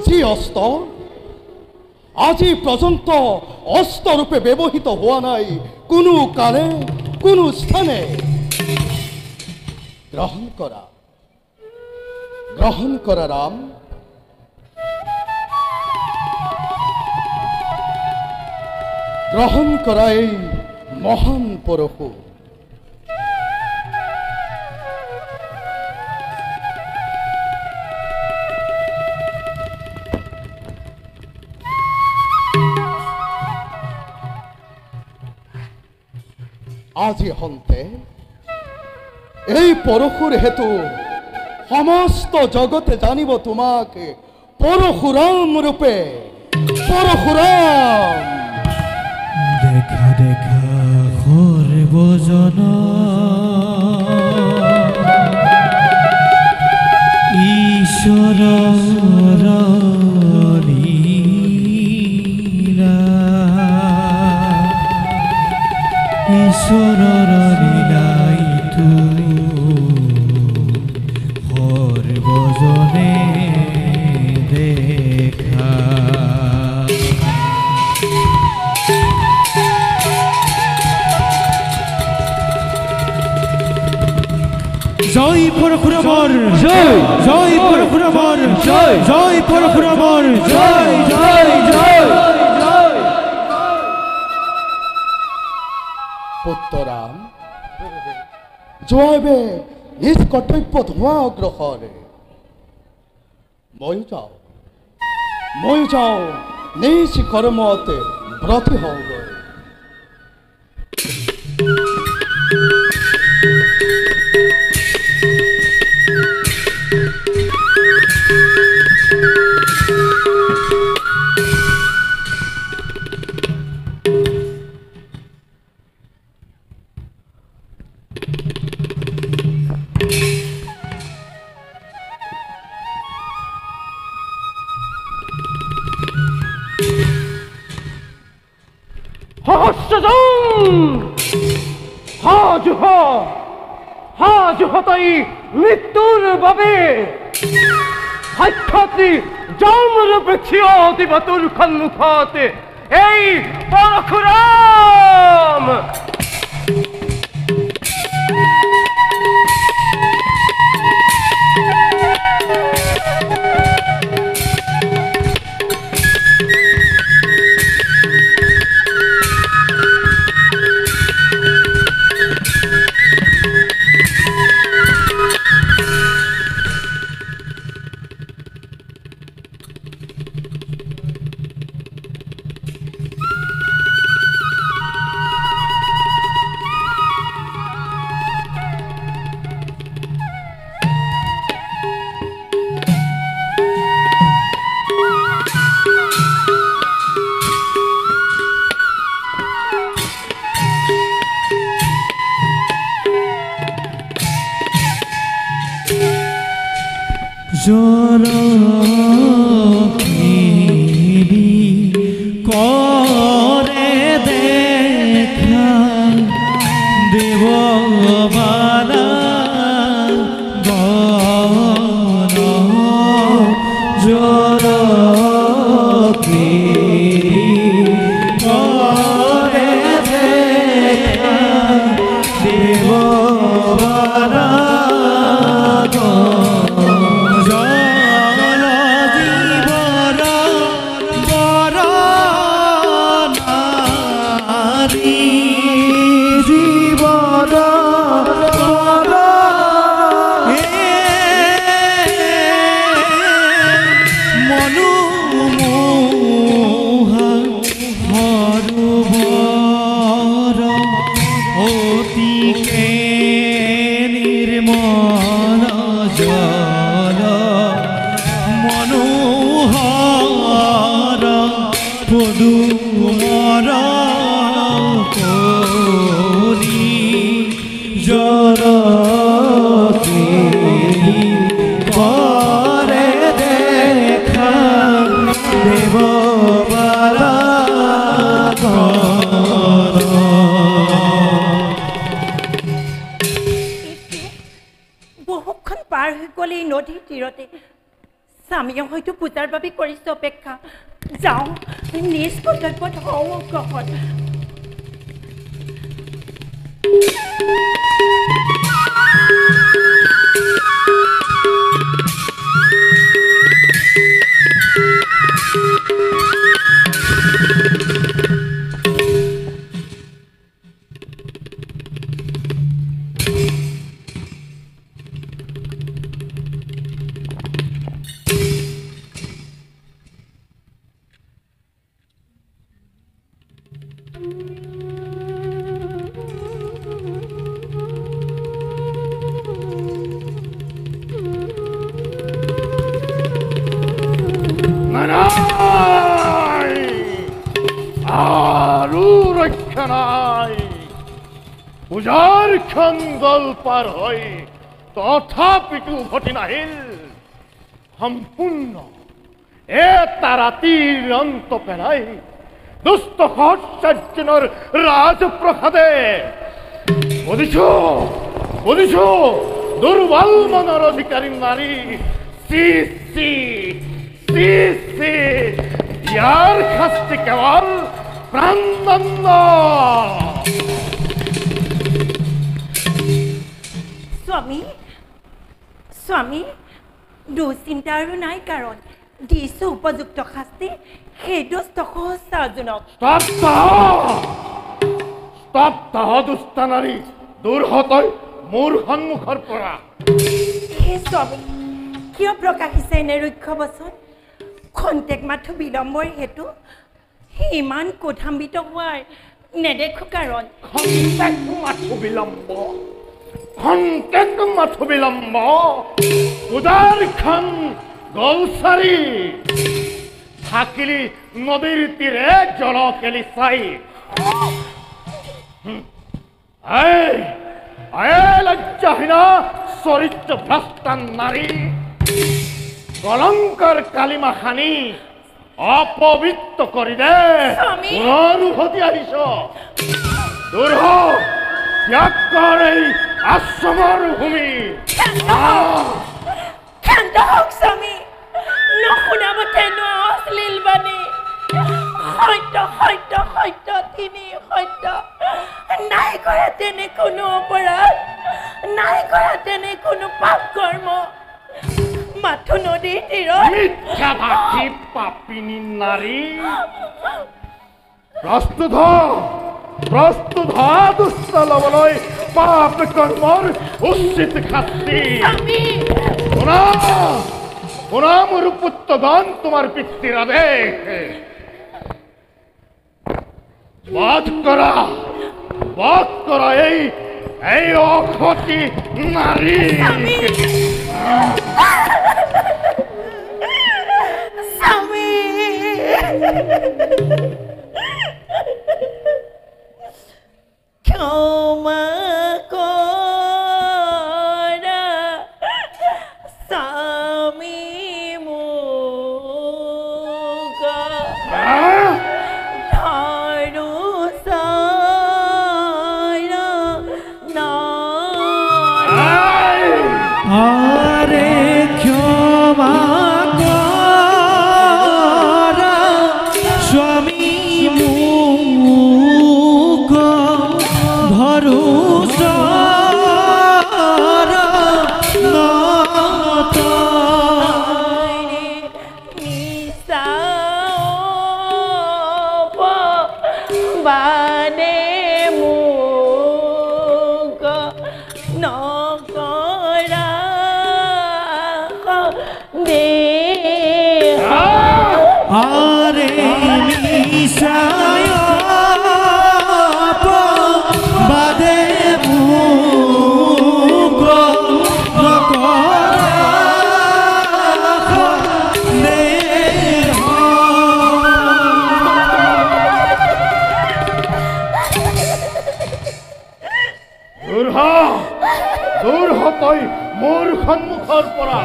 যি অস্ত্ৰ আজি পৰ্যন্ত অস্ত্ৰৰূপে ব্যৱহৃত হোৱা নাই কোনো কালে কোনো স্থানে। গ্ৰহণ কৰা, গ্ৰহণ কৰা ৰাম। গ্ৰহণ কৰা এই মহান পৰশু। আজি হন্তে এই পৰশুৰ হেতু সমস্ত জগতে জানিব তোমাক পৰশুৰাম ৰূপে। পৰশুৰাম দেখা দেখা সৰ্বজন ঈশ্বৰৰ লীলা, ঈশ্বৰৰ লীলাইটো সৰ্বজনে দেখা। জয় পৰশুৰামৰ জয়, জয় পৰশুৰামৰ জয়, জয় পৰশুৰামৰ জয়, জয় জয়। পুত্ৰৰাম, যোৱাবে নিজ কৰ্তব্যত হোৱা অগ্ৰসৰ। ময়ো যাওঁ নিজ কৰ্মত ব্ৰতী হওঁগৈ। হাজুহতাই মৃত্যুৰ বাবে সাক্ষাৎ জমৰূপে থিয় দিব তোৰ সন্মুখত এই পৰশুৰাম। জল খেলি অতিকে নিৰ্মল জল মনোহৰ পদুমৰ কৰি জৰকে পৰে দেখা দেব বহুক্ষণ পাৰ হৈ গ'ল এই নদীৰ তীৰতে স্বামীয়ে হয়তো পূজাৰ বাবে কৰিছে অপেক্ষা যাওঁ নিজ কৰ্তব্যত হওঁ গ্ৰহণ আৰু ৰক্ষা নাই পূজাৰ ক্ষণ গল পাৰ হৈ তথাপিতো উভতি নাহিল সম্পূৰ্ণ এটা ৰাতিৰ অন্ত পেলাই দুষ্ট সহস্ৰাৰ্জুনৰ ৰাজপ্ৰসাদে বুজিছো দুৰ্বল মনৰ অধিকাৰী নাৰী ইয়াৰ শাস্তি কেৱল প্ৰাণদণ্ড স্বামী দুশ্চিন্তা আৰু নাই কাৰণ দিছো উপযুক্ত শাস্তি সেই দুষ্ট সহস্ৰাৰ্জুনক স্তব্ধ দুষ্ট নাৰী দূৰ হতৈ মোৰ সন্মুখৰ পৰা হে স্বামী কিয় প্ৰকাশিছে এনে ৰক্ষ বচন খন্তেক মাথো বিলম্বৰ হেতু ইমান কোঠাম্বিত হোৱাৰ নেদেখো কাৰণ খন্তেক মাথো বিলম্ব উদাৰখন গলচাৰী থাকিলি নদীৰ তীৰে জল কেলি চাই লজ্জাহীনা চৰিত্ৰ ভ্ৰষ্টা নাৰী কলংকৰ কালিমা খানি অপবিত্ৰ কৰি দে পুনৰ উভতি আহিছ দূৰ ত্যাগ কৰ এই আশ্ৰমৰ ভূমি ক্ষান্ত হওক স্বামী নুশুনাব তেনো অশ্লীল বাণী সত্য তিনি সত্য নাই কৰা তেনে কোনো অপৰাধ নাই কৰা তেনে কোনো পাপ কৰ্ম মাথো নদীৰ তীৰত মিথ্যাভাষী পাপিনী নাৰী প্ৰস্তুত দুষ্ট লবলৈ পাপ কৰ্মৰ উচিত শাস্তি শুনা মোৰ পুত্ৰগণ তোমাৰ পিতৃৰ আদেশ বধ কৰা এই অসতী নাৰী ক্ষমা কৰা স্বামী মোক ধৰো আৰে ক্ষমা কৰা স্বামী মুখ দূৰ হ তই মোৰ সন্মুখৰ পৰা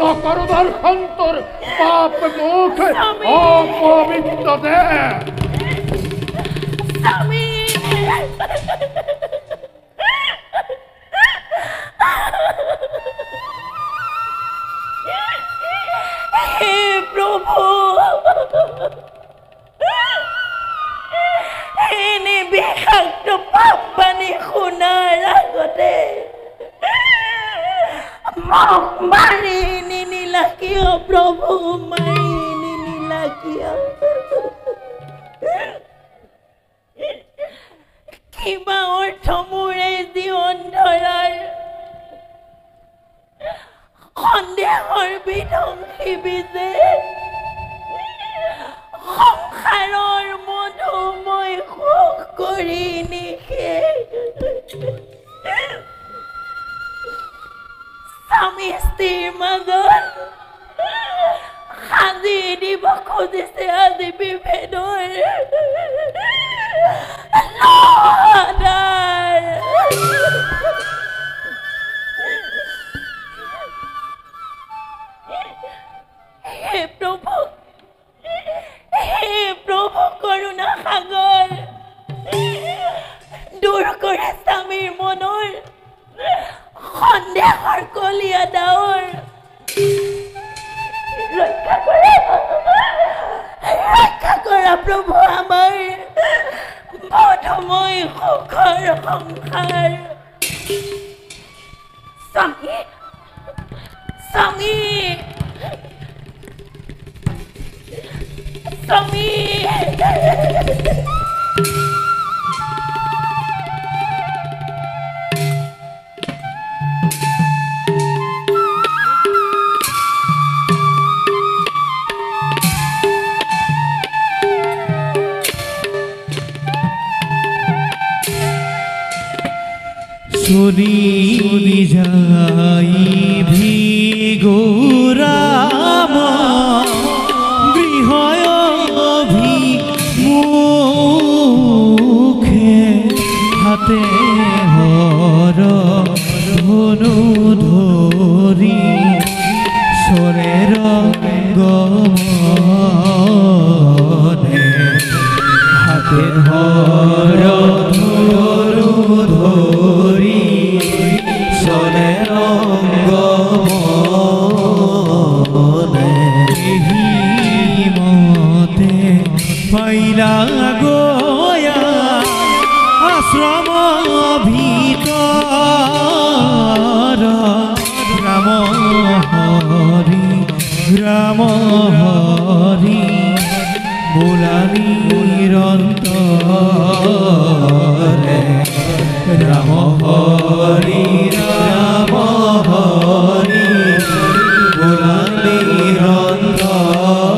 নকৰ দৰ্শন তোৰ পাপ মুখ অপবিত্ৰ দে হে প্ৰভু এনে বিষাক্ত পাপ বাণী শুনাৰ আগতে মোক মাৰি নিনিলা কিয় প্ৰভু মাৰি নিনিলা কিয় কিবা অৰ্থ মোৰ এই জীৱন ধৰাৰ সন্দেহৰ বিধ্বংসী বীজে সংসাৰৰ মধুময় সুখ কৰি নিশেষ স্বামী স্ত্ৰীৰ মাজত সাজি দিব খুজিছে আজি বিভেদৰ লহদাৰ হে প্ৰভু কৰুণা সাগৰ দূৰ কৰে স্বামীৰ মনৰ সন্দেহৰ কলীয়া ডাৱৰ ৰক্ষা কৰা প্ৰভু আমাৰ মধুময় সুখৰ সংসাৰ স্বামী স্বামী স্বামী চলি যাই ভিগোরাম গৃহয় মুখে হাতে হর ধনু ধরি সরের গমনে হাতে হর ধনু ধরি সরের গমনে মতে পাইলা গয়া আশ্রম ভিতর রাম হরি বোলানি নিরন্তরে রাম হরি বোলানি নিরন্তরে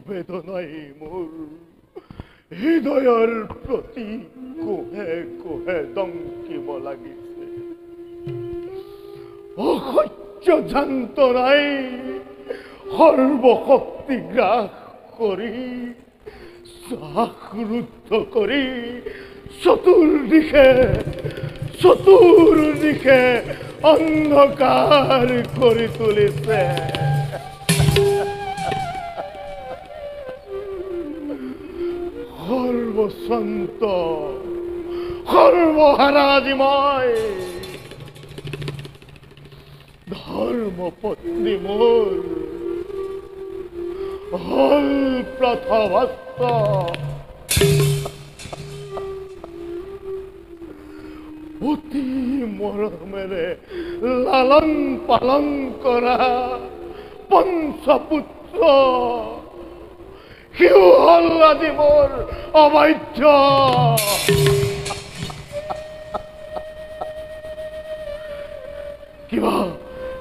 বেদনাই মোৰ হৃদয়ৰ প্ৰতি কোহে কোহে দংকিব লাগিছে অসহ্য যন্ত্ৰণাই সৰ্বশক্তি গ্ৰাস কৰি শ্বাসৰুদ্ধ কৰি চতুৰ্দিশে অন্ধকাৰ কৰি তুলিছে সৰ্বসন্ত সৰ্বহাৰাজি মই ধৰ্মপত্নী মোৰ হল প্ৰথমস্ত অতি মৰমেৰে লালন পালন কৰা পঞ্চপুত্ৰ সিও হল আজি মোৰ অবাধ্য কিবা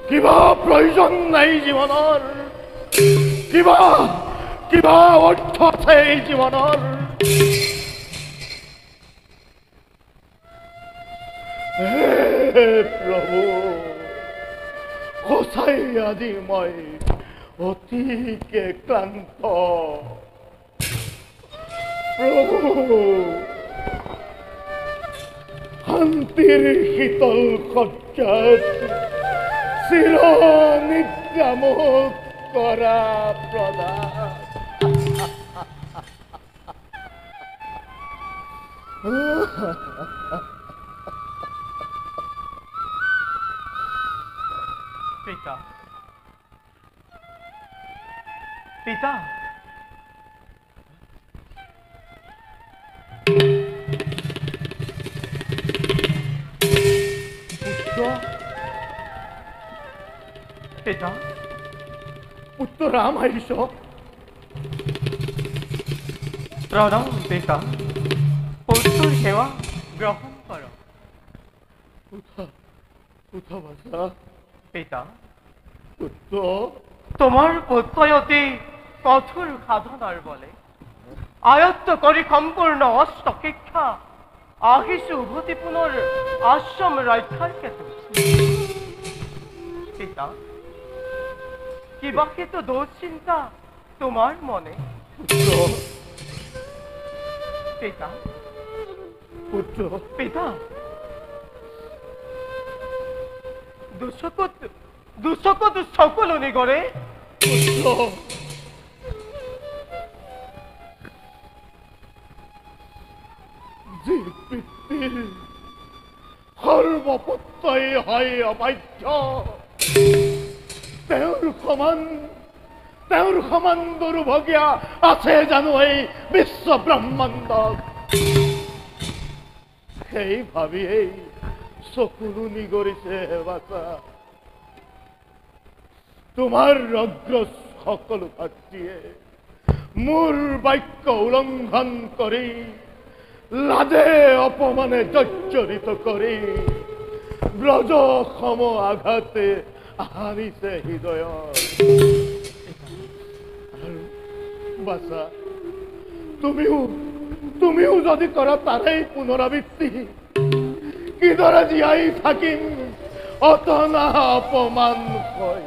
কিবা প্ৰয়োজন নাই জীৱনৰ, কিবা কিবা অৰ্থ আছে এই জীৱনৰ। হে প্ৰভু, সঁচাই আজি মই অতিকে ক্লান্ত। প্ৰভু, শান্তিৰ শীতল সজ্জাত চিৰ নিদ্ৰামোহ কৰা প্ৰদান। পিতা, পিতা, পিতা, পুত্ৰ ৰাম আহিছ? প্ৰণাম পিতা, পুত্ৰৰ সেৱা গ্ৰহণ কৰ। উঠা বাছা পিতা, পুত্ৰ, তোমাৰ পুত্ৰই অতি কঠোৰ সাধনাৰ বলে আয়ত্ত কৰি সম্পূৰ্ণ অস্ত্ৰ শিক্ষা আহিছো উভতি পুনৰ আশ্ৰম ৰক্ষাৰ ক্ষেত্ৰত। পিতা, কিবা কিন্তু দুশ্চিন্তা তোমাৰ মনে? পিতা, পুত্ৰ, পিতা, দুচকত সকলনি কৰে। যি পিতৃৰ সৰ্বপুত্ৰই হয় অবাধ্য, তেওঁৰ সমান দুৰ্ভগীয়া আছে জানো এই বিশ্ব ব্ৰহ্মাণ্ডত? সেই ভাবিয়েই চকুলো নিগৰিছে বাছা। তোমাৰ অগ্ৰজ সকলো ভাতৃয়ে মোৰ বাক্য উলংঘন কৰি লাজে অপমানে জৰ্জৰিত কৰি ব্ৰজ সম আঘাতে আনিছে হৃদয়ত। আৰু বাছা, তুমিও যদি কৰা তাৰেই পুনৰাবৃত্তি, কিদৰে জীয়াই থাকিম অতনা অপমান হৈ?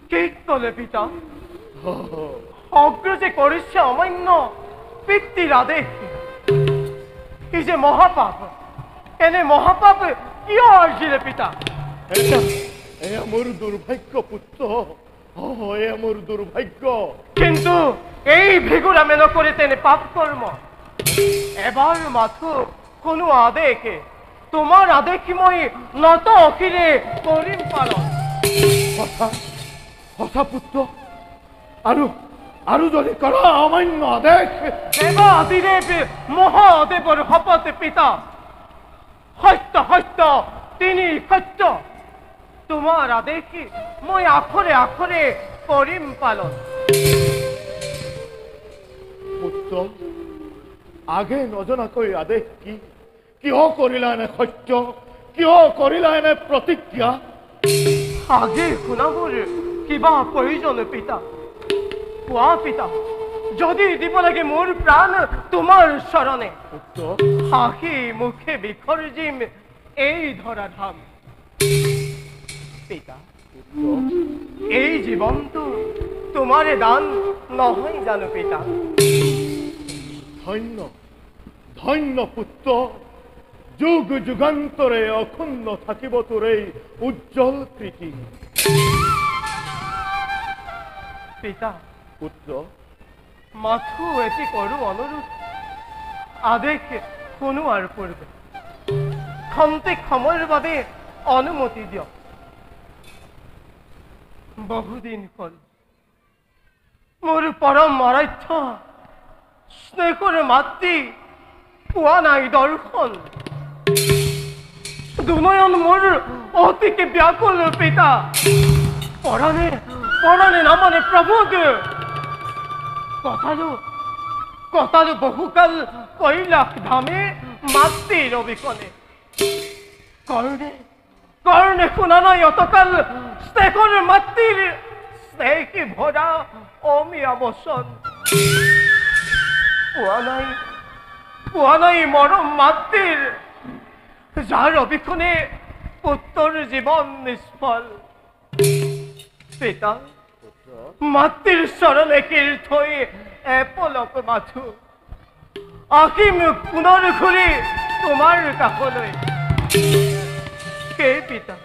কি কলে পিতা? অগ্ৰজে কৰিছে অমান্য পিতৃৰ আদেশ। কি যে মহাপাপ! এনে মহাপাপ কিয় আৰ্জিলে পিতা? এয়া মোৰ দুৰ্ভাগ্য পুত্ৰ, এয়া মোৰ দুৰ্ভাগ্য। কিন্তু এই ভিগুৰামে নকৰে তেনে পাপ কৰ্ম। এবাৰ মাথো কোনো আদেশে, তোমাৰ আদেশ মই নত অখিৰে কৰিম পালন। সঁচা পুত্ৰ, আৰু যদি কৰা অমান্য আদেশ? দেৱা আদিদেৱ মহাদেৱৰ শপত পিতা, সত্য সত্য তিনি সত্য। তোমাৰ আদেশ মই আখৰে আখৰে কৰিম পালন। পুত্ৰ, আগে নজনাকৈ আদেশ কি? কিয় কৰিলা এনে সত্য? কিয় কৰিলা এনে প্ৰতিজ্ঞা? আগে শুনাবৰ কিবা প্ৰয়োজন পিতা? কোৱা পিতা, যদি দিব লাগে মোৰ প্ৰাণ তোমাৰ চৰণে, হাঁহি মুখে বিসৰ্জিম এই ধৰা ধাম। পিতা, এই জীৱনটো তোমাৰে দান নহয় জানো পিতা? ধন্য ধন্য পুত্ৰ, যুগ যুগান্তৰে অক্ষুণ্ণ থাকিব তোৰ এই উজ্জ্বল কৃতি। পিতা, পুত্ৰ, মাথো এটি কৰো অনুৰোধ। আদেশ শুনোৱাৰ পূৰ্বে খন্তেক সময়ৰ বাবে অনুমতি দিয়ক। বহুদিন হ'ল মোৰ পৰম আৰাধ্য স্নেহৰ মাতৃ পোৱা নাই দৰ্শন। দুনয়ন মোৰ অতিকে ব্যাকুল পিতা। পৰাণে নামানে প্ৰভুক। কথালো বহুকাল কৈলাস ধামে মাতৃৰ অবিকলে। কৰ্ণে শোনা নাই অতকাল স্নেহৰ মাতৃৰ স্নেহে ভৰা অমিয়া বচন। পোৱা নাই মৰম মাতৃৰ, যাৰ অবিহনে পুত্ৰৰ জীৱন নিষ্ফল। পিতা, মাতৃৰ চৰণে থৈ এপলক মাথো, আহিম পুনৰ ঘূৰি তোমাৰ কাষলৈ। সেই পিতা,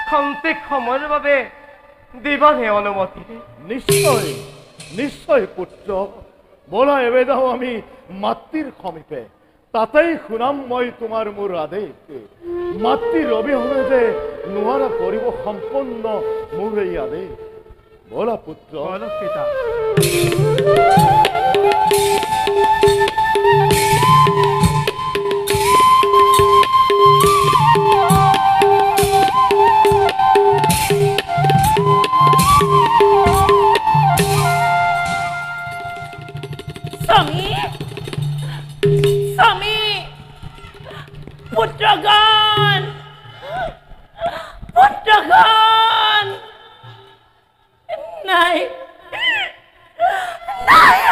খন্তেক সময়ৰ বাবে দিবানে অনুমতি? নিশ্চয় নিশ্চয় পুত্ৰ, বলা এবে যাও আমি মাতৃৰ সমীপে, তাতেই শুনাম মই তোমাৰ মোৰ আদেশ। মাতৃৰ অবিহনে যে নোৱাৰা কৰিব সম্পূৰ্ণ মোৰ এই আদেশ। বলা পুত্ৰ। পিতা। স্বামী, পুত্ৰগণ, নাই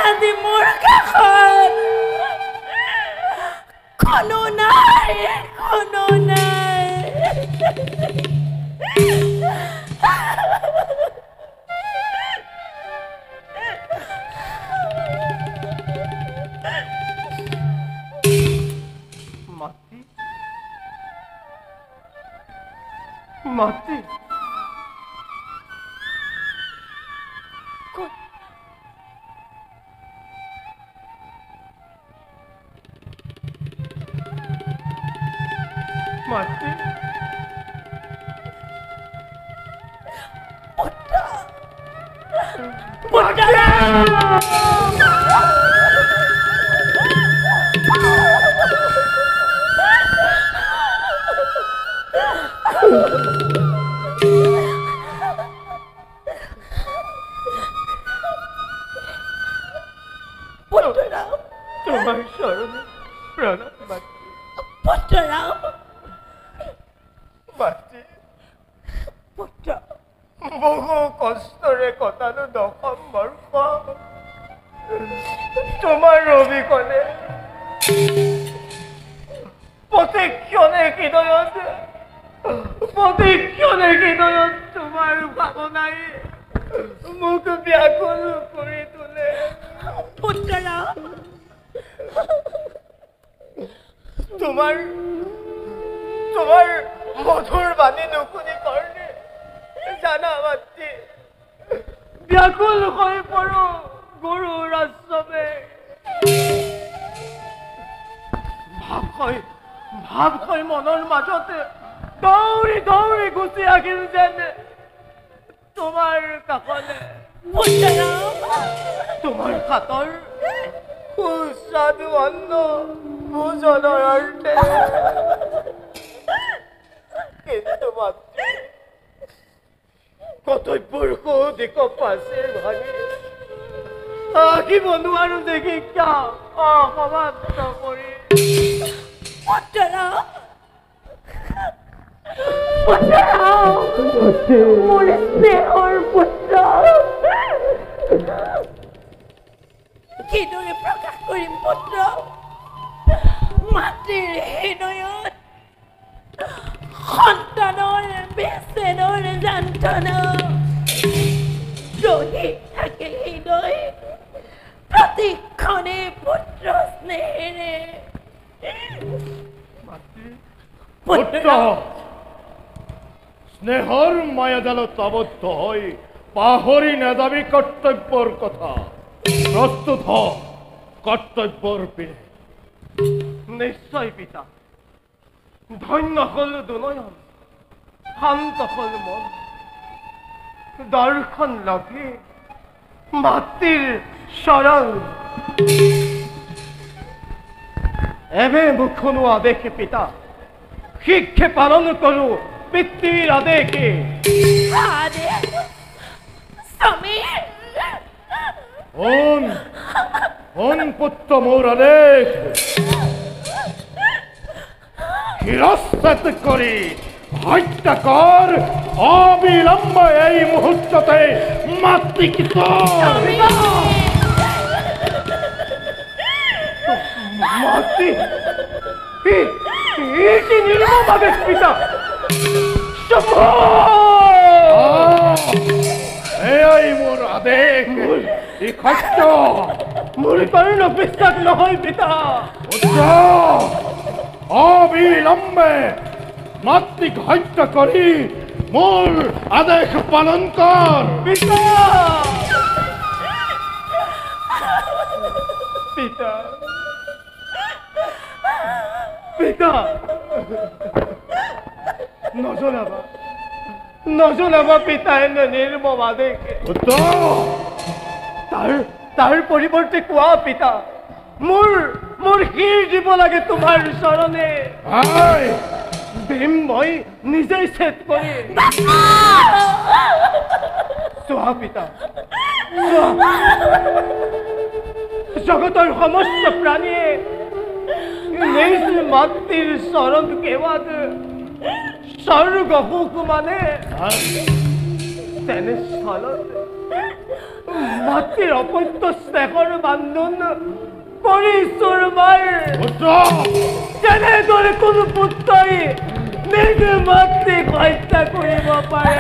আজি মোৰ কাষত কোনো নাই। মাতৃ, মাতৃ, তোমার শরণে প্রণাম মাতৃ। মাতৃ, বহু কষ্টরে কটালো দশম বর্ষ তোমার অবিকলে। প্রতিক্ষণে হৃদয়ত তোমার ভাবনাই মুখ ব্যাকুল করে তোলে। তোমার মধুর বাণী নুশুনি কর্ণে জানা মাতৃ ব্যাকুল হয়ে পড়ো গুরুর আশ্রমে। ভাব হয় মনৰ মাজতে দৌৰি দৌৰি গুচি আহিল যেন তোমাৰ কাষলে। তোমাৰ হাতৰ সুস্বাদু অন্ন ভোজনৰ অৰ্থে। কিন্তু মাতৃ, কৰ্তব্যৰ দিক পাছে ভাঙি আহিব নোৱাৰো দেখি অসমাপ্ত কৰি। মোৰ স্নেহৰ পুত্ৰ, কিদৰে প্ৰকাশ কৰিম পুত্ৰ? মাতৃৰ হৃদয়ত সন্তানৰ বেচেনৰ যন্ত্ৰণা ৰহি থাকে। হৃদয় প্ৰতিক্ষণে পুত্ৰ স্নেহেৰে। পুত্ৰ, স্নেহৰ মায়াজালত আবদ্ধ হৈ পাহৰি নাযাবি কৰ্তব্যৰ কথা। প্ৰস্তুত হ কৰ্তব্যৰ পিনে। নিশ্চয় পিতা। ধন্য হল দুনয়ন, শান্ত হল মন। দৰ্শন লভি মাতৃৰ শৰণ। এবে মুখনো আদেশে পিতা, শিক্ষে পালন কৰো পিতৃৰ আদেশে। পুত্ৰ মোৰ আদেশ। শিরচ্ছেদ করি হত্যা কর অবিলম্বে এই মুহূর্ততে মাতৃকৃত মাতৃ কি নির্মম আদেশ পিতা এই মোর আদেশ এই কষ্ট মোর কর্ণ বিশ্বাস নহয় পিতা অবিলম্বে মাতৃক হত্যা করি মোর আদেশ পালন কর পিতা পিতা পিতা নজনাবা পিতা এনে নির্মম আদেশ তাৰ পৰিৱৰ্তে কোৱা পিতা মোৰ শিৰ দিব লাগে তোমাৰ চৰণে দিম মই নিজেই ছেদ কৰি চোৱা পিতা জগতৰ সমস্ত প্ৰাণীয়ে নিজ মাতৃৰ চৰণ সেৱাত স্বৰ্গ সুখ মানে তেনেস্থলত মাতৃৰ অপত্য স্নেহৰ বান্ধন কৰি চোৰমাৰ তেনেদৰে কোনো পুত্ৰই নিজ মাতৃক হত্যা কৰিব পাৰে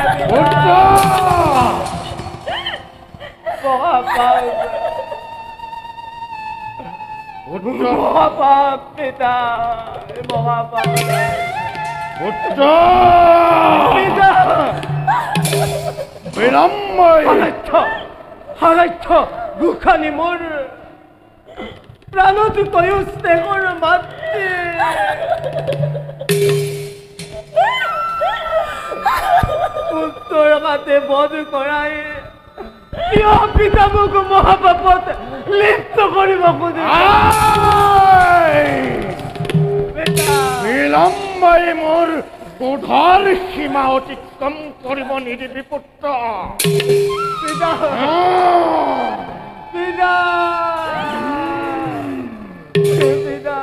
মহাপাপ পিতা মহাপাপ পিতা হাৰাধ্য গোসানী মোৰ প্ৰাণতো কৈও স্নেহৰ মাতৃ পুত্ৰৰ হাতে বধ কৰাই কিয় পিতা মোক মহাপাপত লিপ্ত কৰিব খোজে বিলম্বে মোৰ ক্ৰোধৰ সীমা অতিক্ৰম কৰিব নিদিবি পুত্ৰ পিতা পিতা পিতা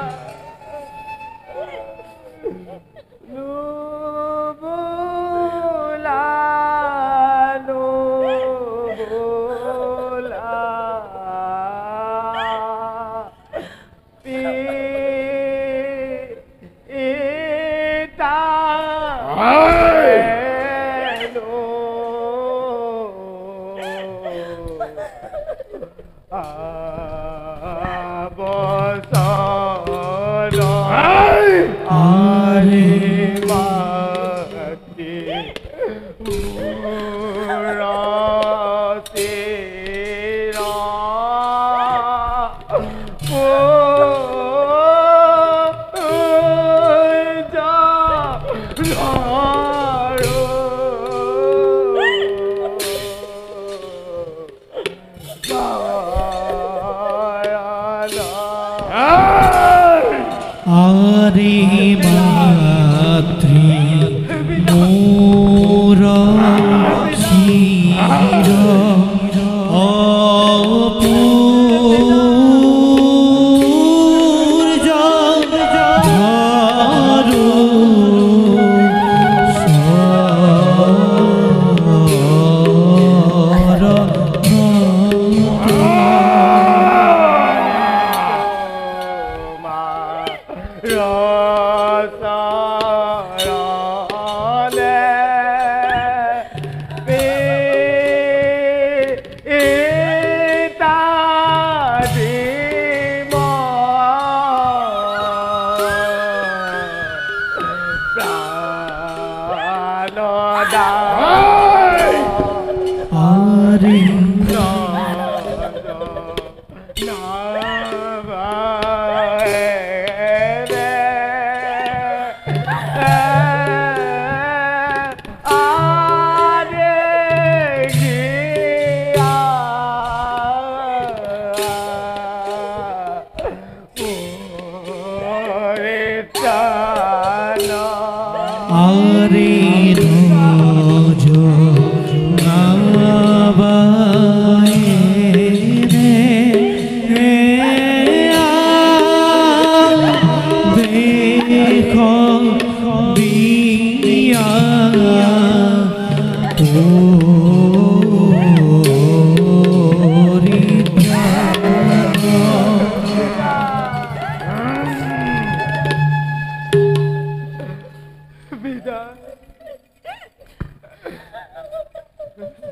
দেখো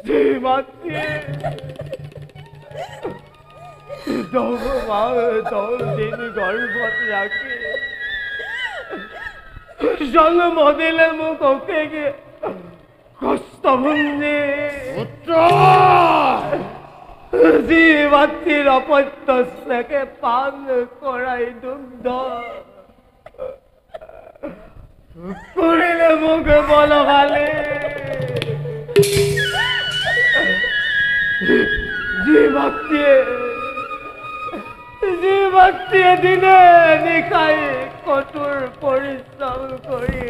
যে মাতৃ 10 দিন গর্ভত রাখি জন্ম দিলে মুখ ওকে কষ্ট বন্দি পুত্র যে মাতৃর অপত্য থেকে পান করাই দুগ্ধ করিলে মুখে বল ভালে যে মাতৃ দিনে নিশাই কঠোর পরিশ্রম করি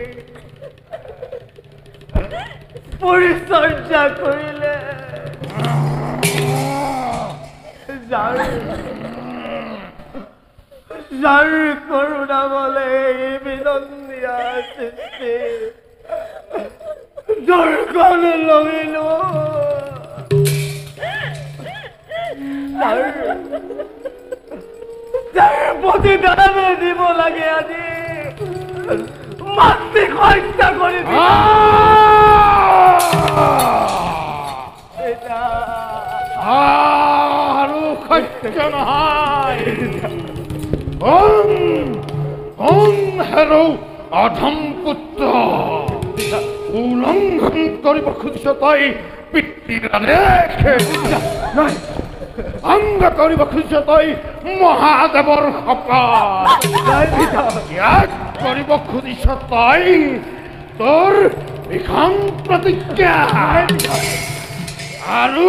পরিচর্যা করিলে যার করুণা বলে বিনন্দিয়া সৃষ্টি দর্শন লইল যার প্রতিদানে দিব লাগে আজি মাতৃ হত্যা করে এটা আৰু সত্য নহয় হেৰো অধম পুত্ৰ উলংঘন কৰিব খুজিছ তই পিতৃৰ আদেশ অংগ কৰিব খুজিছ তই মহাদেৱৰ শপত ইয়াত কৰিব খুজিছ তই তোৰ ভীষণ প্ৰতিজ্ঞা আৰু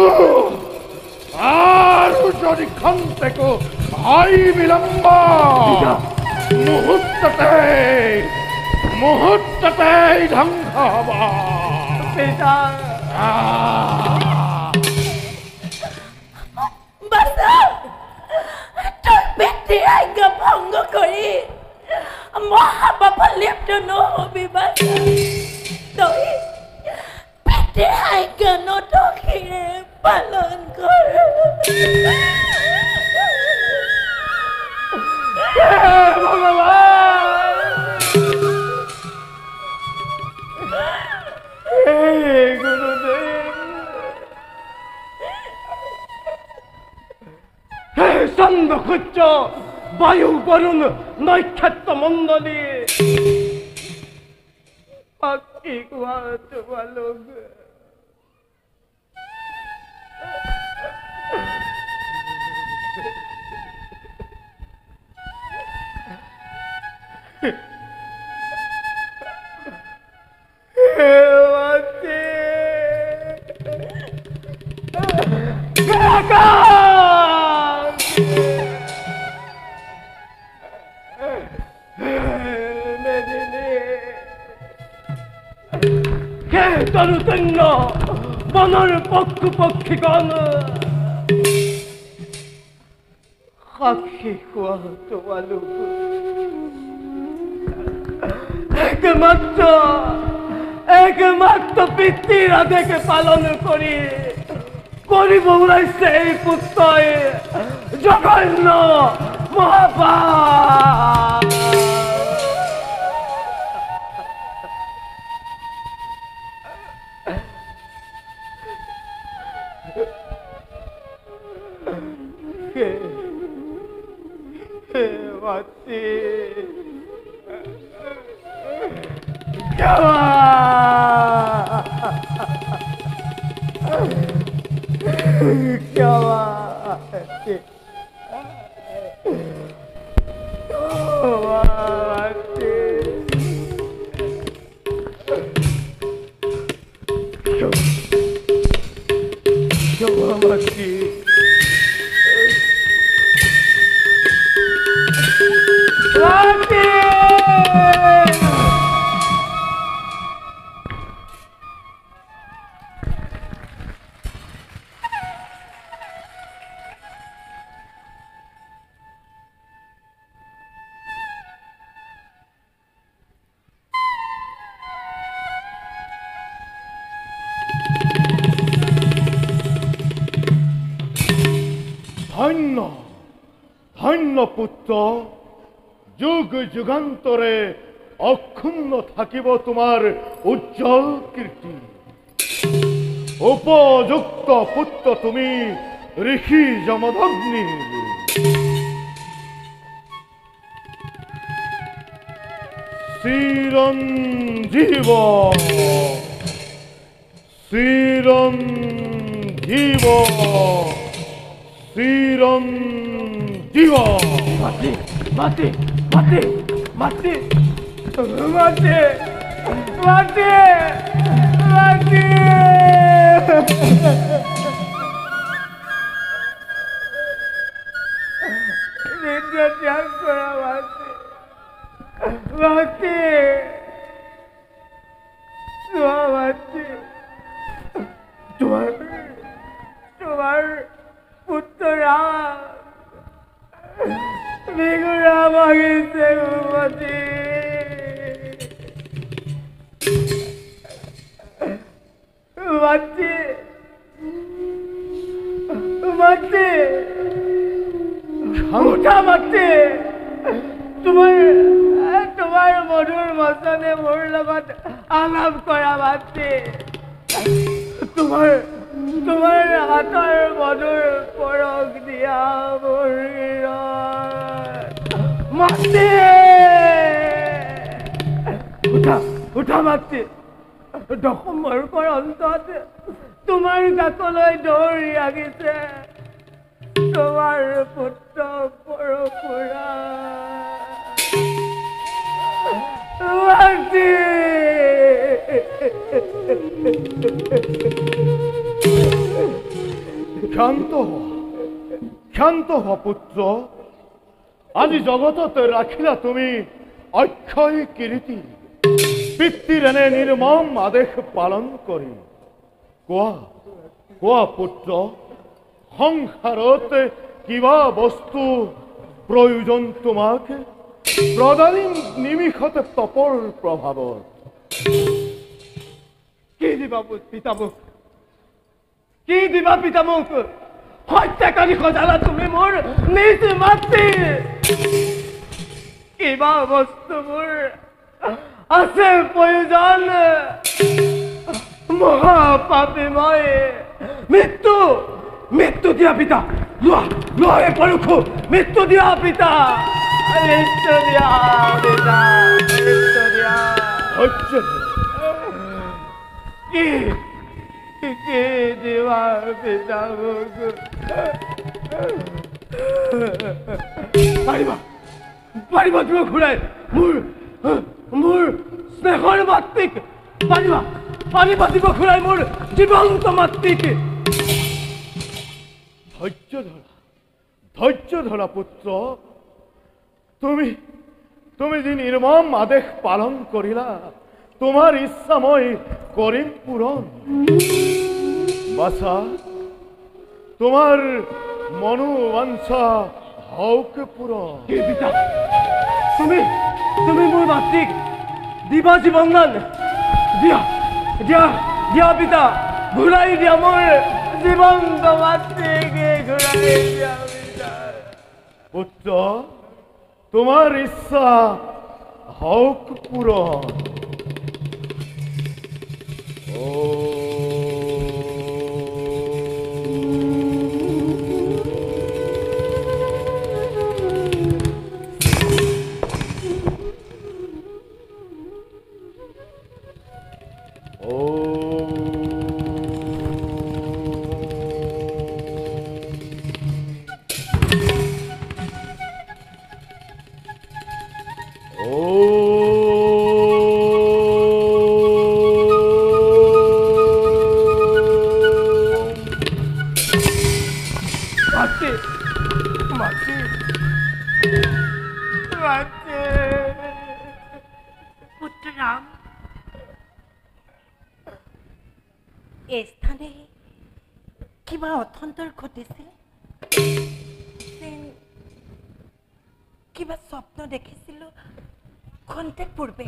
যদি খন্তেকো হয় বিলম্ব মুহূৰ্ততে ধ্বংস হব তোৰ পিতৃৰ আজ্ঞা ভংগ কৰি মহাপাপত লিপ্ত নহবি বাছা তই পিতৃৰ আজ্ঞা নদোষীৰে পালন কৰ চন্দ্রকুচ্চ বায়ু বরুণ নক্ষত্র মন্ডলী পাখি কুয়াত বালক তরুতন্য বনর পক্ষু পক্ষীগণ সাক্ষী কুয়াত বালক একমাত্র পিতৃর আদেশে পালন করি করিব উড়াইছে এই পুত্র জঘন্য মহাপাপ ধন্য ধন্য পুত্র যুগ যুগান্তরে অক্ষুণ্ণ থাকিব তোমাৰ উজ্জ্বল কীৰ্তি। উপযুক্ত পুত্ৰ তুমি ঋষি যমদগ্নিৰ। চিৰঞ্জীৱ চিৰঞ্জীৱ চিৰঞ্জীৱ। মাতৃ মাতৃ মাতৃ মাতৃ মাতৃ মাতৃ মাতৃ নিদ্রা ত্যাগ করা মাতৃ মাতৃ মাতৃ তোমার তোমার পুত্ররা বেগুরা মাগিছে মাতৃ মাতৃ মাতৃ উঠা মাতৃ তোমাৰ তোমাৰ মধুৰ বচনে মোৰ লগত আলাপ কৰা মাতৃ তোমাৰ তোমাৰ হাতৰ মধুৰ পৰশ দিয়া মোৰ মাতৃ উঠা উঠা মাতৃ দশম বৰ্ষৰ অন্তত তোমাৰ কাষলৈ দৌৰি আহিছে তোমাৰ পুত্ৰ পৰশুৰা মাতৃ। ক্ষান্ত হ পুত্ৰ, আজি জগতত ৰাখিলা তুমি অক্ষয় কীৰ্তি। পিতৃৰ এনে নিৰ্মম আদেশ পালন কৰি কোৱা কোৱা পুত্ৰ, সংসাৰত কিবা বস্তু প্ৰয়োজন তোমাক প্ৰদানী নিমিষতে তপৰ প্ৰভাৱত। কি দিবা পিতামুখ, কি দিবা পিতামুখ? হত্যাকাৰী সজালা তুমি মোৰ নিজ মাতৃ। কিবা বস্তু মোৰ আছে প্ৰয়োজন। মহাপাপী মই মৃত্যু মৃত্যু দিয়া পিতা। লোৱা লোৱা এই পৰশু, মৃত্যু দিয়া পিতা, মৃত্যু দিয়া পিতা, মৃত্যু দিয়া। কি কি দিবা পিতা মোক? পাৰিবা পাৰিবা তুমি ঘূৰাই মোৰ মোৰ স্নেহৰ মাতৃক? পাৰিবা পাৰিবা দিব ঘূৰাই মোৰ জীৱন্ত মাতৃক? ধৈৰ্য ধৰা পুত্ৰ, তুমি তুমি যি নিৰ্মম আদেশ পালন কৰিলা, তোমাৰ ইচ্ছা মই কৰিম পূৰণ। বাছা, তোমাৰ মনোবাঞ্ছা হওক পূৰণ। পিতা তুমি তুমি মোৰ মাতৃক দিবা জীৱনদান? দিয়া দিয়া দিয়া পিতা, ঘূৰাই দিয়া মোৰ জীৱন্ত মাতৃক, ঘূৰাই দিয়া পিতা। পুত্ৰ, তোমাৰ ইচ্ছা হওক পূৰণ। পুত্ৰৰাম, এই স্থানে কিবা অথন্তৰ ঘটিছিল? কিবা স্বপ্ন দেখিছিলো ক্ষন্তেক পূৰ্বে।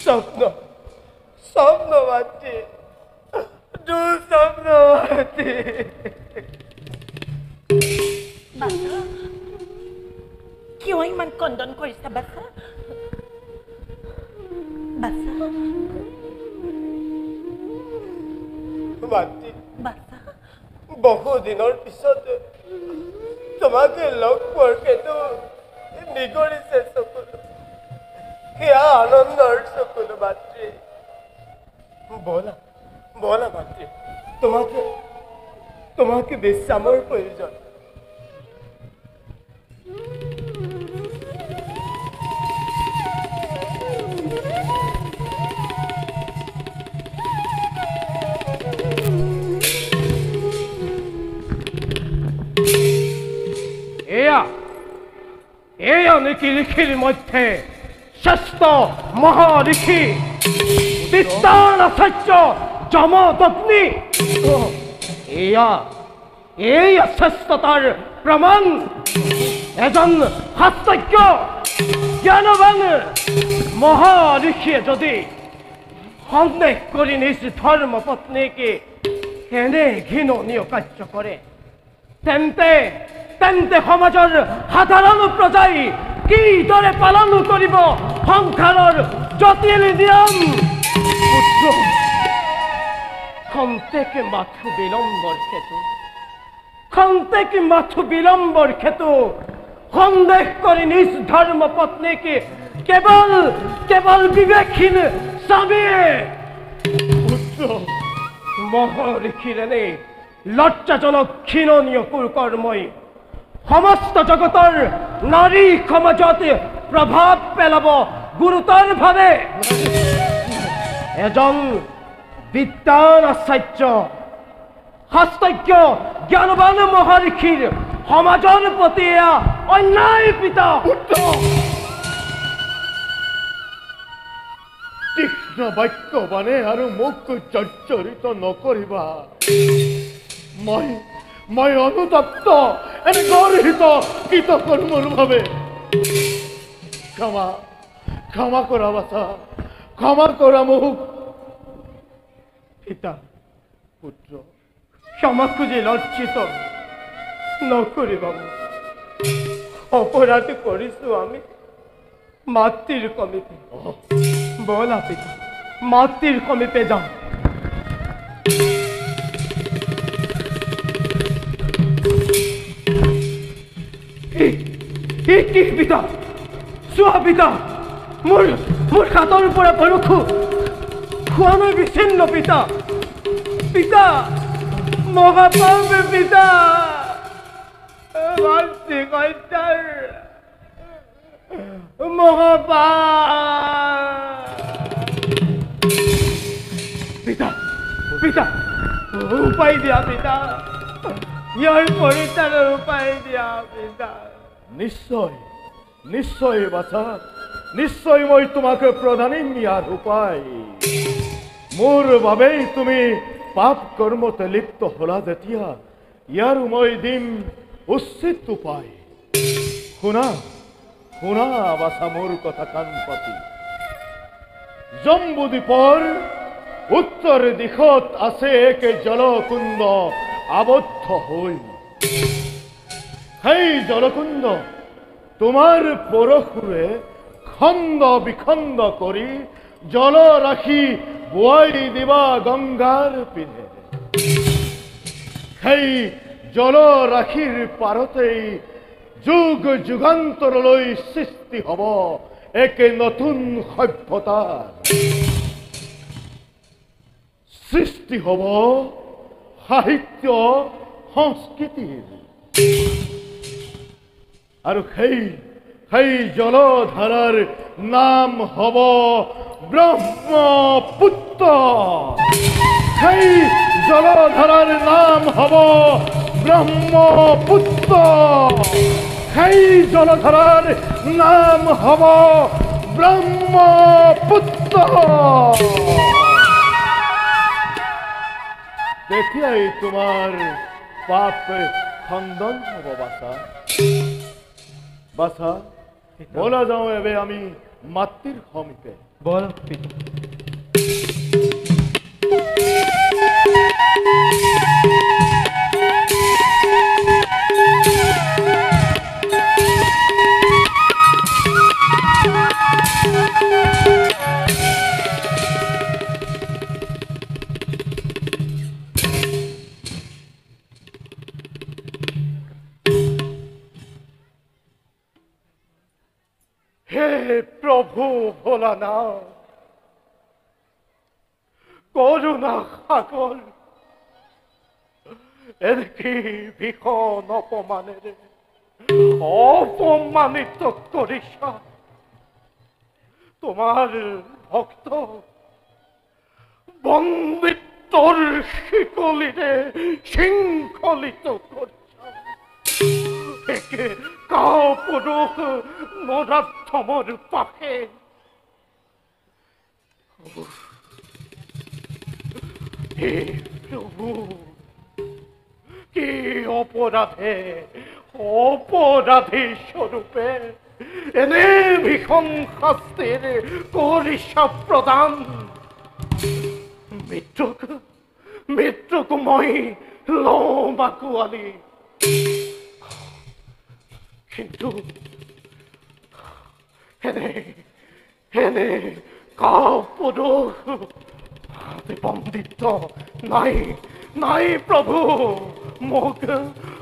স্বপ্ন স্বপ্ন মাতৃ, দুঃস্বপ্ন মাতৃ। বাছা, কিয় ইমান কন্দন কৰিছা বাছা? মাতৃ বাছা বহুদিনৰ পিছত তোমাকে লগ পোৱাৰকেতো নিগৰিছে চকুলো সেয়া আনন্দৰ চকুলো মাতৃ বলা বলা মাতৃ তোমাকে বিশ্ৰামৰ প্ৰয়োজন এয়া নেকি ঋষিৰ মধ্যে শ্ৰেষ্ঠ মহাঋষি বিদ্যান আচাৰ্য যমদগ্নি এই শ্ৰেষ্ঠতাৰ প্ৰমাণ এজন শাস্ত্ৰজ্ঞ জ্ঞানৱান মহাঋষিয়ে যদি সন্দেহ কৰি নিজ ধৰ্ম পত্নীকে এনে ঘৃণনীয় কাৰ্য কৰে তেন্তে সমাজৰ সাধাৰণ প্ৰজাই কিদৰে পালন কৰিব সংসাৰৰ জটিল নিয়ম খন্তেকে মাথো বিলম্বৰ ক্ষেত্ৰত সন্দেহ কৰি নিজ ধৰ্ম পত্নীকে কেৱল বিবেকহীন স্বামীয়ে মহাঋষিৰ এনে লজ্জাজনক ঘৃণনীয় কুকৰ্মই সমস্ত জগতৰ নাৰী সমাজত প্ৰভাৱ পেলাব গুৰুতৰভাৱে এজন বিদ্যান আচাৰ্য শাস্ত্ৰজ্ঞ জ্ঞানৱান মহাঋষিৰ সমাজৰ প্ৰতি এয়া অন্যায় পিতা তীক্ষ্ণ বাক্যবাণে আৰু মোক জৰ্জৰিত নকৰিবা মই অনুতপ্ত এনে গৰ্হিত কৃতকৰ্মৰ ভাৱে ক্ষমা কৰা বাছা ক্ষমা কৰা মোক পিতা পুত্ৰ ক্ষমা খুজি লজ্জিত নকৰিবা অপৰাধ কৰিছো আমি মাতৃৰ কমিপে বলা পিতা মাতৃৰ কমিপে যাওঁ কি পিতা চোৱা পিতা মোৰ হাতৰ পৰা বৰষু খোৱা নাই বিচ্ছিন্ন পিতা পিতা মহাপাপে পিতা মাতৃ কন্যাৰ পিতা পিতা উপায় দিয়া পিতা ইয়াৰ পৰিত্ৰাণৰ উপায় দিয়া পিতা নিশ্চয় বাছা নিশ্চয় মই তোমাকে প্ৰদানিম ইয়াৰ উপায় মোৰ বাবেই তুমি পাপ কৰ্মতে লিপ্ত হলা যেতিয়া ইয়াৰ মই দিম উচিত উপায় শুনা বাছা মোৰ কথা কাণ পাতি জম্বুদ্বীপৰ উত্তৰ দিশত আছে এক জলকুণ্ড আবদ্ধ হৈ সেই জলকুণ্ড তোমাৰ পৰশুৰে খণ্ড বিখণ্ড কৰি জল ৰাখি বোৱাই দিবা গংগাৰ পিনে সেই জল ৰাখিৰ পাৰতেই যুগান্তৰলৈ সৃষ্টি হ'ব এক নতুন সভ্যতাৰ সৃষ্টি হ'ব সাহিত্য সংস্কৃতিৰ আৰু সেই জলধাৰাৰ নাম হ'ব ব্ৰহ্মপুত্ৰ সেই জলধাৰাৰ নাম হ'ব ব্ৰহ্মপুত্ৰ সেই জলধাৰাৰ নাম হ'ব ব্ৰহ্মপুত্ৰ তেতিয়াই তোমাৰ পাপ খণ্ডন হ'ব বাছা বলা যাওঁ এবে আমি মাতৃৰ সমীপে বল প্রভু ভোলানা করুণা সাগর এর কি ভীষণ অপমানের অপমানিত করিস তোমার ভক্ত বন্দিত্বর শিকলিরে শৃঙ্খলিত করিস একে কাপুরুষ নরাধমর পাখে হে প্রভু কি অপরাধে অপরাধী স্বরূপে এনে ভীষণ শাস্তির করিসা প্রদান মৃত্যুক মই লমাকুয়ালি কিন্তু এনে কাপুরুষ বন্দিত নাই নাই প্রভু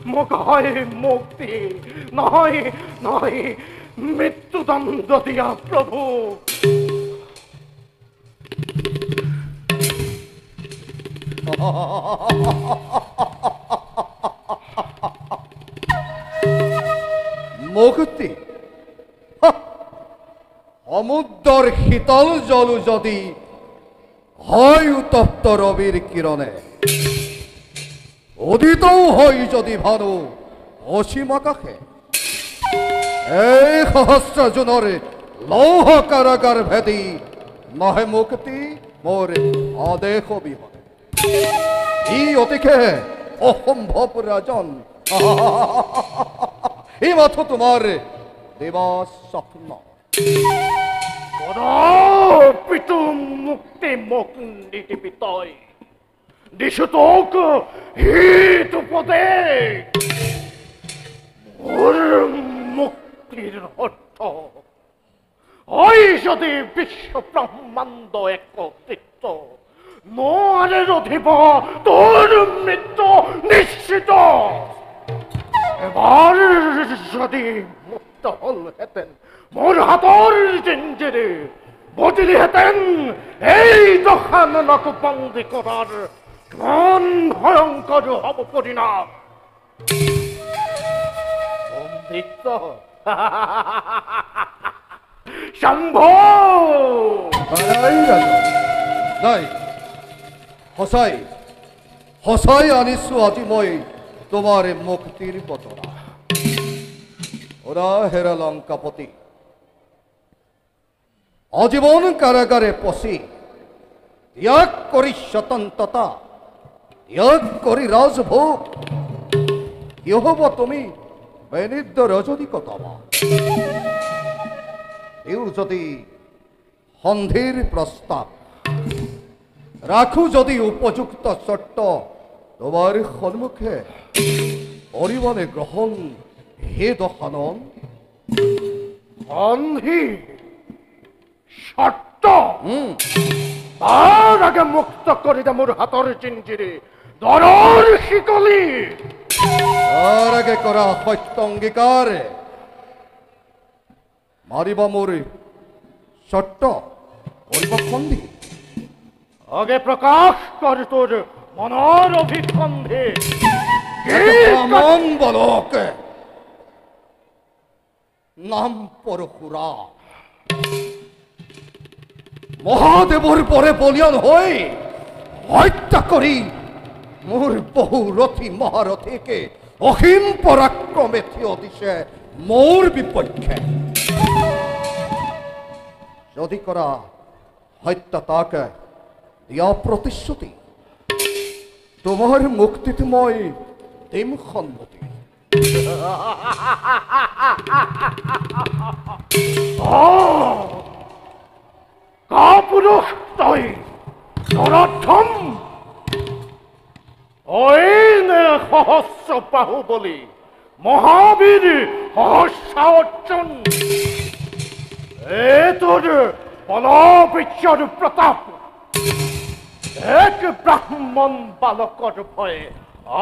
মোক হয় মুক্তি নয় নয় মৃত্যুদণ্ড দিয়া প্রভু মুক্তি সমুদ্রের শীতল জল যদি হয় উত্তপ্ত রবির কিরণে উদিতও হয় যদি ভানু অসীম আকাশে এই সহস্র জুনৰ লৌহ কাৰাগাৰ ভেদি নহে মুক্তি মোৰ আদেশ বিহনে ই অতিকে অসম্ভৱ ৰাজন এই মাথো তোমাৰ দেৱা স্বপ্ন পিতু মুক্তি মোক নিদিবি তই দিছো তোক হিত উপদেশ মোর মুক্তির অর্থ ওই যদি বিশ্ব ব্রহ্মাণ্ড একত্রিত নোয়ারে রধিব তোর মৃত্যু নিশ্চিত এবার যদি মুক্ত হল হেতেন মোর হাতর জিঞ্জিরে বদলি হেতেন এই দোকানক বন্দি করার কোন ভয়ঙ্কর হব পরিণাম বন্দিত্ব শম্ভো নাই সঁচাই সঁচাই আনিছো আজি মই তোমাৰ মুক্তিৰ বতৰা ওরা হেরা লঙ্কাপতি আজীবন কারাগারে পশি ত্যাগ করি স্বতন্ত্রতা ত্যাগ করি রাজভোগ কি হব তুমি বেনিদ্য রজনীকতমা এও যদি সন্ধির প্রস্তাব রাখু যদি উপযুক্ত শর্ত তোমার সন্মুখে পরিমাণে গ্রহণ হে দশানন সন্ধি শর্ত তার আগে মুক্ত করে দে মোর হাতর জিঞ্জিরে দরর শিকলি তার আগে করা সত্য অঙ্গীকার মারিবা মোর শর্ত করিব সন্ধি আগে প্রকাশ কর তোর মনের অভিসন্ধি মন বলক নাম পরশুরা মহাদেবর পরে বলিয়ান হয়ে হত্যা করি মোর বহু রথী মহারথীকে অসীম পরাক্রমে থিয় দিছে মোর বিপক্ষে যদি করা হত্যা তাকে দিয়া প্রতিশ্রুতি তোমার মুক্তিতে মই দিম সন্মতি কাপুরুষ তই নরোত্তম ঐনে সহস্র বাহুবলী মহাবীর সহস্র অর্জুন এ তোর বলবিশ্বর প্রতাপ এক ব্রাহ্মণ বালকর ভয়ে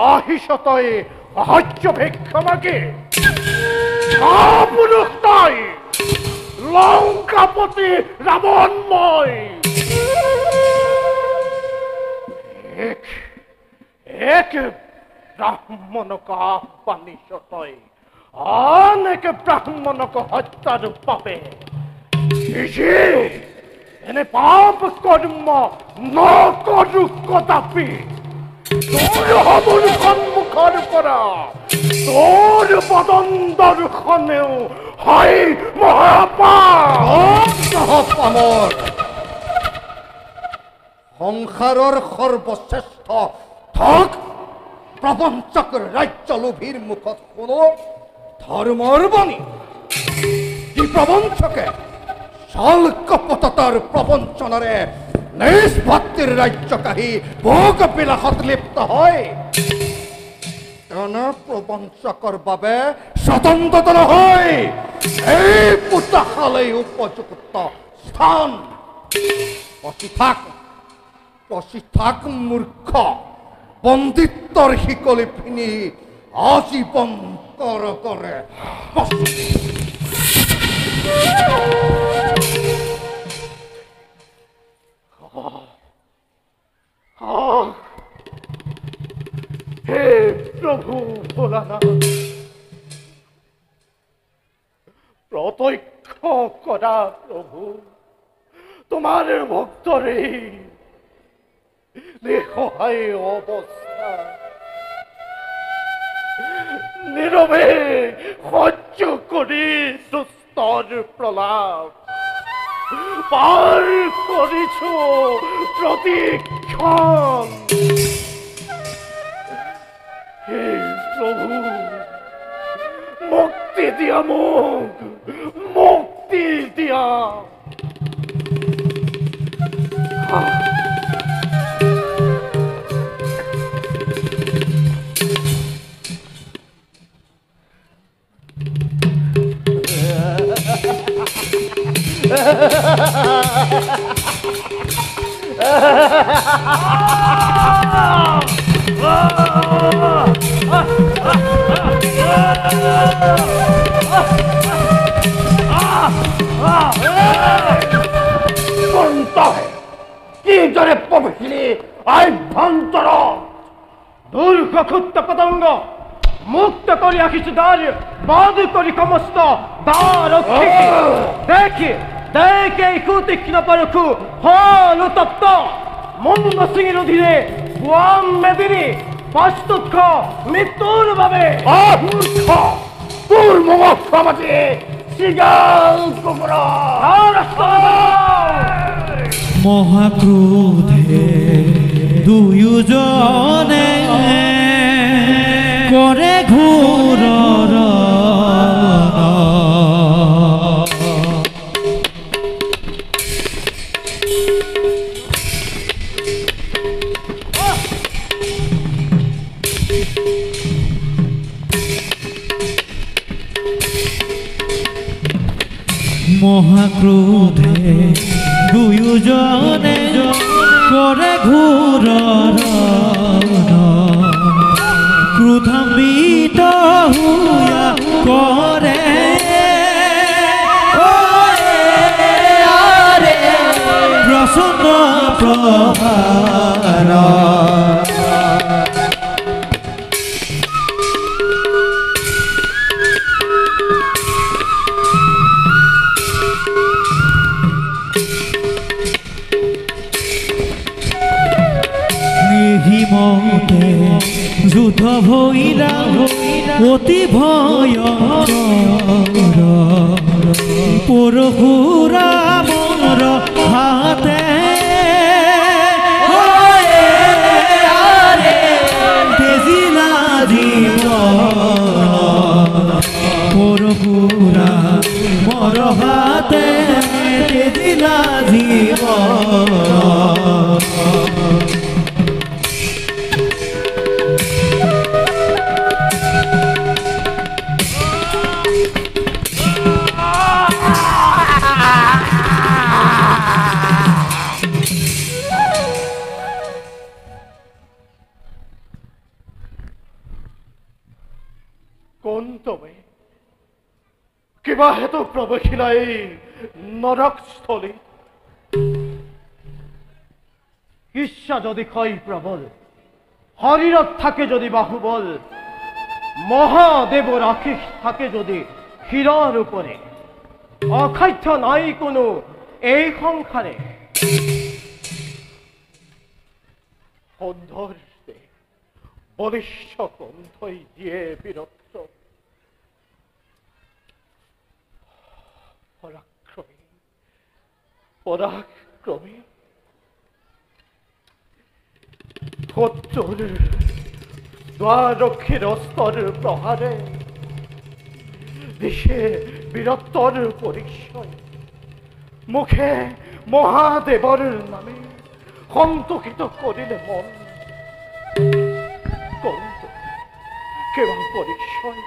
আহিসতয়ে সাহায্য ভিক্ষা মাগে কাপুরুষ তই লঙ্কাপতি রাবণময়। এক ব্রাহ্মণক আহ্বানিস তই, অনেক ব্রাহ্মণক হত্যার পাপে। এনে পাপ কর্ম ন করু কদাপি। তোর হবুর সন্মুখৰ পৰা তোৰ বদন দৰ্শনেও হয় মহাপাপ। সংসাৰৰ সৰ্বশ্ৰেষ্ঠ ঠগ প্ৰপঞ্চক ৰাজ্য লোভীৰ মুখত শুনো ধৰ্মৰ বাণী। যি প্ৰপঞ্চকে ছল কপটতাৰ প্ৰবঞ্চনাৰে নিজ ভক্তিৰ ৰাজ্য কাঢ়ি ভোগ বিলাসত লিপ্ত হয়, তেনে প্ৰবঞ্চকৰ বাবে স্বতন্ত্ৰতা নহয় এই পুতাশালৈ উপযুক্ত স্থান। পশিথাক মূৰ্খ, পণ্ডিতৰ শিকলি পিনি আজীৱন কৰ কৰে। হে প্রভু ভোলানাথ, প্রত্যক্ষ করা প্রভু তোমার ভক্তরে নিঃসহায় অবস্থা। নীরবে সহ্য করি দুস্তর প্রলাপ পার করিছ প্রতিক্ষণ। হে প্রভু, মুক্তি দিয়া মুখ, মুক্তি দিয়া। কি জোরে প্রবেশিনী আভ্যন্তর দুর্গক্ষুত্ত পতঙ্গ মুক্ত করি কিছু দ্বার, বাদ করি সমস্ত দ্বার। দেখি দেখে কুতীক্ষ্ণ পরখু হল উত্তপ্ত মন্দ সিংহের অধীনে ওয়াম মেদিনী প্রস্তুত মৃত্যুর ভাবে। তোর মোক্ষ আমাকে শিগাল কুকুরা মহাক্রোধে দুয়োজনে করে ঘোর মহাক্রোধে দুয়োজনে করে ঘোর ক্রোধান্বিত হইয়া করে প্রসন্ন প্রহার। মতে যুদ্ধ ভৈরা অতি ভয়ঙ্কর পরশুরামর হাতে তেজিলা জীবন। পরশুরামর হাতে তেজিলা জীবন। কোন তবে কিবা হেতু প্রবেশিলাই নরকস্থলী। ঈর্ষা যদি ক্ষয় প্রবল, হরিরথ থাকে যদি বাহুবল, মহাদেব রাখিস থাকে যদি হীরার উপরে, অখাদ্য নাই কোনো এই সংসারে। সৌন্দর্যে বলিষ্ঠ কণ্ঠই দিয়ে বীরত্ব, পরাক্রমী পরাক্রমী শত্রুর দ্বারক্ষীর স্তর প্রহারে দেশে বীরত্বর পরিচয়, মুখে মহাদেবর নামে সন্তোষিত করিলে মন, কেবা পরিচয়।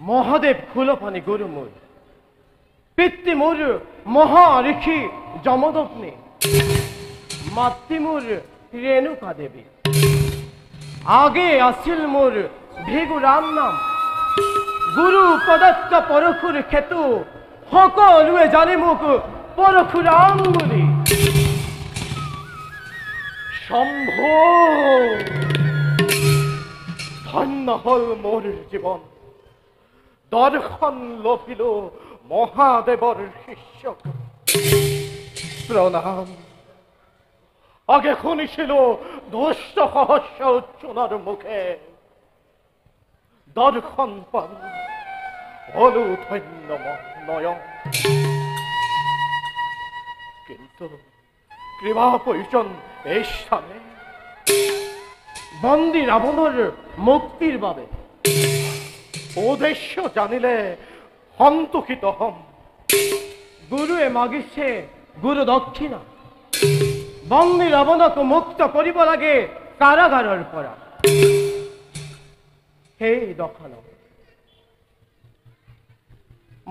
মহাদেব ফুলপানি গুরু মোর, পিতৃ মোর মহা ঋষি যমদগ্নি, মাতৃ মোর রেণুকা দেবী, আগে আছিল মোর ভিগুরাম নাম। গুরু প্রদত্ত পরশুর খেতু সকলোৱে জানে মোক পৰশুৰাম বুলি। শম্ভু ধন্য হল মোৰ জীবন, দৰ্শন লভিল মহাদেৱৰ শিষ্য। প্ৰণাম। আগে শুনিছিলো দুষ্ট সহস্ৰ উচ্চনাৰ মুখে, দৰ্শন পাল হলো ধন্য নয়ন। কিন্তু কৃপা প্ৰয়োজন এই স্থানে, বন্দী ৰাৱণৰ মুক্তিৰ বাবে। উদ্দেশ্য জানিলে সন্তোষিত হম। গুৰুৱে মাগিছে গুৰু দক্ষিণা, বন্দী ৰাৱণক মুক্ত কৰিব লাগে কাৰাগাৰৰ পৰা। সেই দখান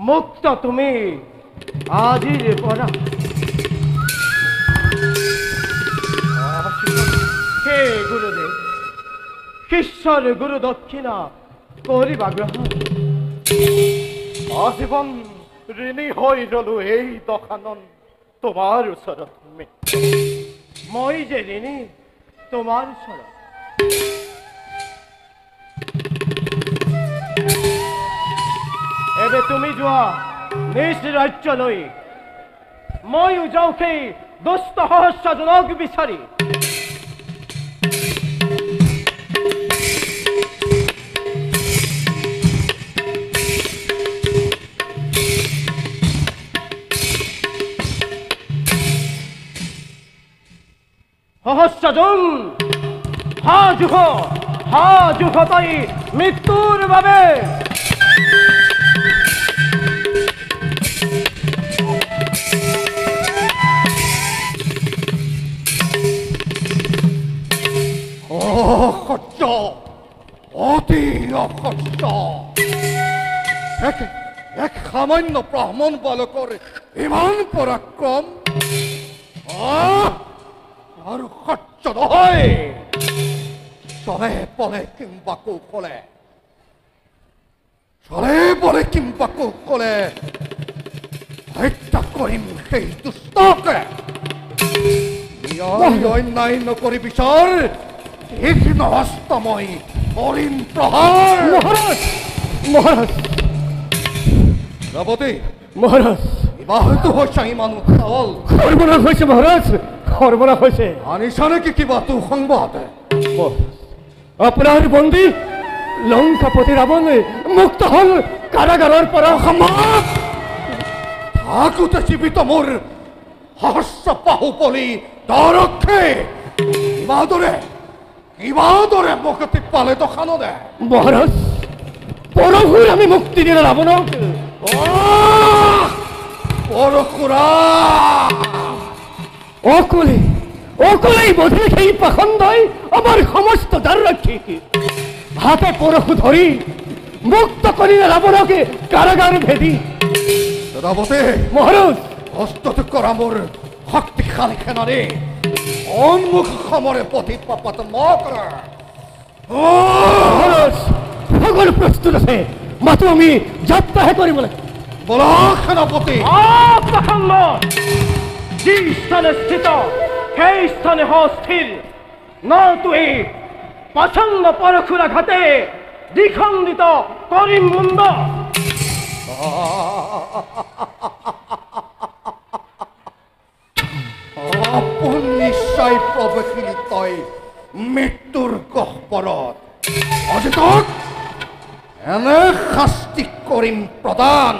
মুক্ত তুমি আজিৰ পৰা। হে গুৰুদেৱ, শিষ্যৰ গুৰু দক্ষিণা কৰিবা গ্ৰহণ। আজীৱন ঋণী হৈ ৰলো এই দখানন তোমাৰ ওচৰত। মই যে ঋণী তোমাৰ ওচৰত। এবে তুমি যোৱা নিজ ৰাজ্যলৈ, ময়ো যাওঁ সেই দুষ্ট সহস্ৰজনক বিচাৰি। সহস্ৰজন হাজুহ তই মৃত্যুৰ বাবে। অসহ্য, অতি অসহ্য। এক সামান্য ব্ৰাহ্মণ বালকৰ ইমান পৰাক্ৰম আৰু সহ্য নহয়। চলে পলে কিম্বা কৌশলে, চলে পলে কিম্বা কৌশলে হত্যা কৰিম সেই দুষ্টকে। অন্যায় নকৰি বিচাৰ, তীক্ষ্ণ হস্ত মই কৰিম প্ৰহাৰ। মহাৰাজ মহাৰাজ ৰাৱতী, মহাৰাজ, বিবাহটো হৈছে ইমান উৎসাহল। সৰ্বনাশ হয়েছে মহাৰাজ, সৰ্বনাশ হয়েছে। আনিছা নেকি কিবা তোৰ সংবাদ? আপনাৰ বন্দী লঙ্কাপতি ৰাবণ মুক্ত হল কাৰাগাৰেৰ পৰা। থাকোতে জীৱিত মোৰ সহস্ৰ বাহুবলী দৰক্ষে কিবাদৰে মুক্তি পালে দখানদে। মহাৰাজ, পৰশুৰ আমি মুক্তি দিলে ৰাবণক। পৰশুৰা অকলে অকলেই বোধে সেই পাখণ্ডই আমাৰ সমস্ত দ্বাৰ ৰক্ষী। হাতে পৰশু ধৰি মুক্ত কৰিলে ৰাবণকে কাৰাগাৰ ভেদি। ৰাৱতী, মহাৰাজ, হস্তটো কৰা মোৰ শক্তিশালী সেনাৰে সন্মুখ সমৰে পথিত পাপাত নকৰা। মহাৰাজ, সকল প্ৰস্তুত আছে, মাথো আমি যাত্ৰাহে কৰিব লাগে। বলো সেনাপতি। পাখণ্ড! যি স্থানে স্থিত সেই স্থানে হ স্থির, নতু এই পাষণ্ড পরশুরা ঘাতে দ্বিখণ্ডিত করিম মুন্ড। আপন নিশ্চয় প্রবেশিলি তই মৃত্যুর গহ্বৰত। অজিতক এনে শাস্তি কৰিম প্ৰদান,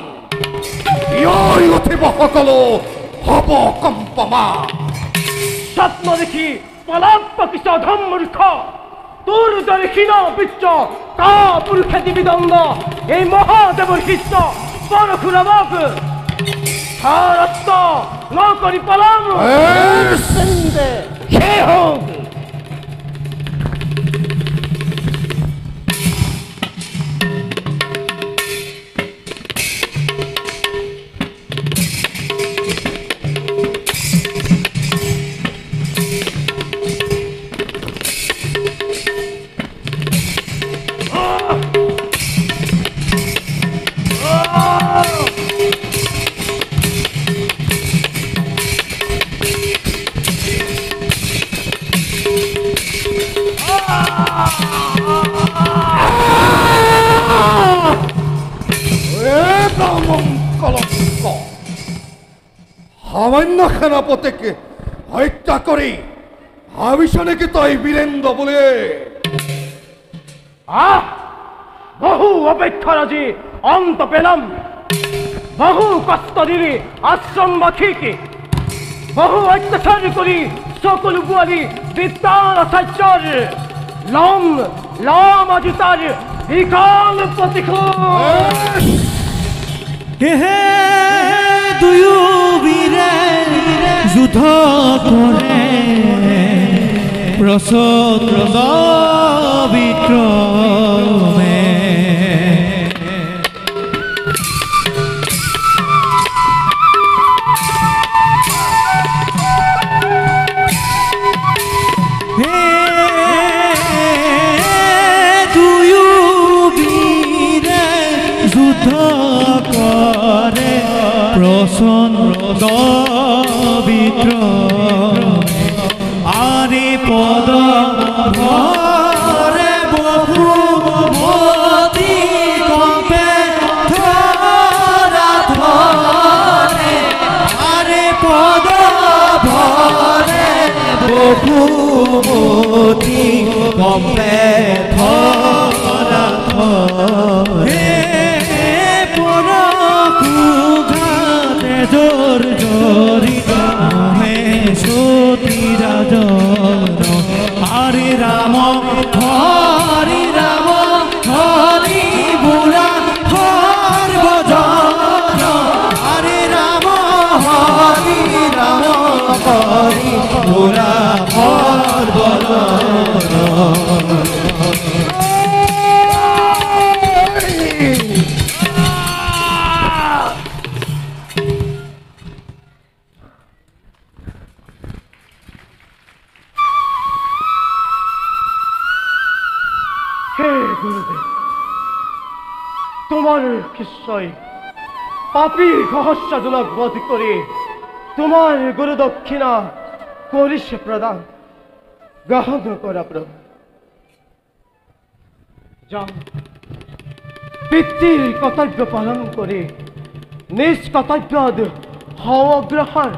ইয়ৈ উঠিব সকলো হব কম্পমা। স্বপ্ন দেখি পলাপ কিছ ধৰ্মূৰ্খ, তোৰ দৰে হীন বৃত্ত কা পুৰুষে দিবিদণ্ড। এই মহাদেৱৰ শিষ্য পৰশুৰামক নকৰি পলাম। সে হোক। সামান্য সেনাপতিকে হত্যা কৰি ভাবিছ নেকি তই বীৰেন্দ্ৰ বোলে? বহু অপেক্ষার আজি অন্ত পেলাম। বহু কষ্ট দিলি আশ্রমবাসীকে, বহু অত্যাচার করি সকল বুয়ালি বিদ্যার আচার্যর লম লম আজি তার বিকাল প্রতিশোধ। হে দুয়ো বীৰে যুদ্ধ কৰে প্ৰচণ্ড বিক্ৰমে। দুয়ো বীৰে যুদ্ধ কৰে প্ৰচণ্ড বিক্ৰমে। আরে পদ ভরে বহুমতি কম্পে ধরা ধরে। আরে পদ ভরে বহুমতি কম্পে ধরা ধরে। পরশুঘাতে জোর জড়িত সতী রাজন। হরে রাম হরি রাম হরি বুড়া সর্বজন। হরে রাম হরি রাম হরি বুড়া সর্বজন। তোমার কিশ্বই পাপী সহস্রজনক বধ করে তোমার গুরু দক্ষিণা করিস প্রদান। গ্রহণ করা প্রভু। যাও, পিতৃর কর্তব্য পালন করে নিজ কর্তব্য হও অগ্রসর।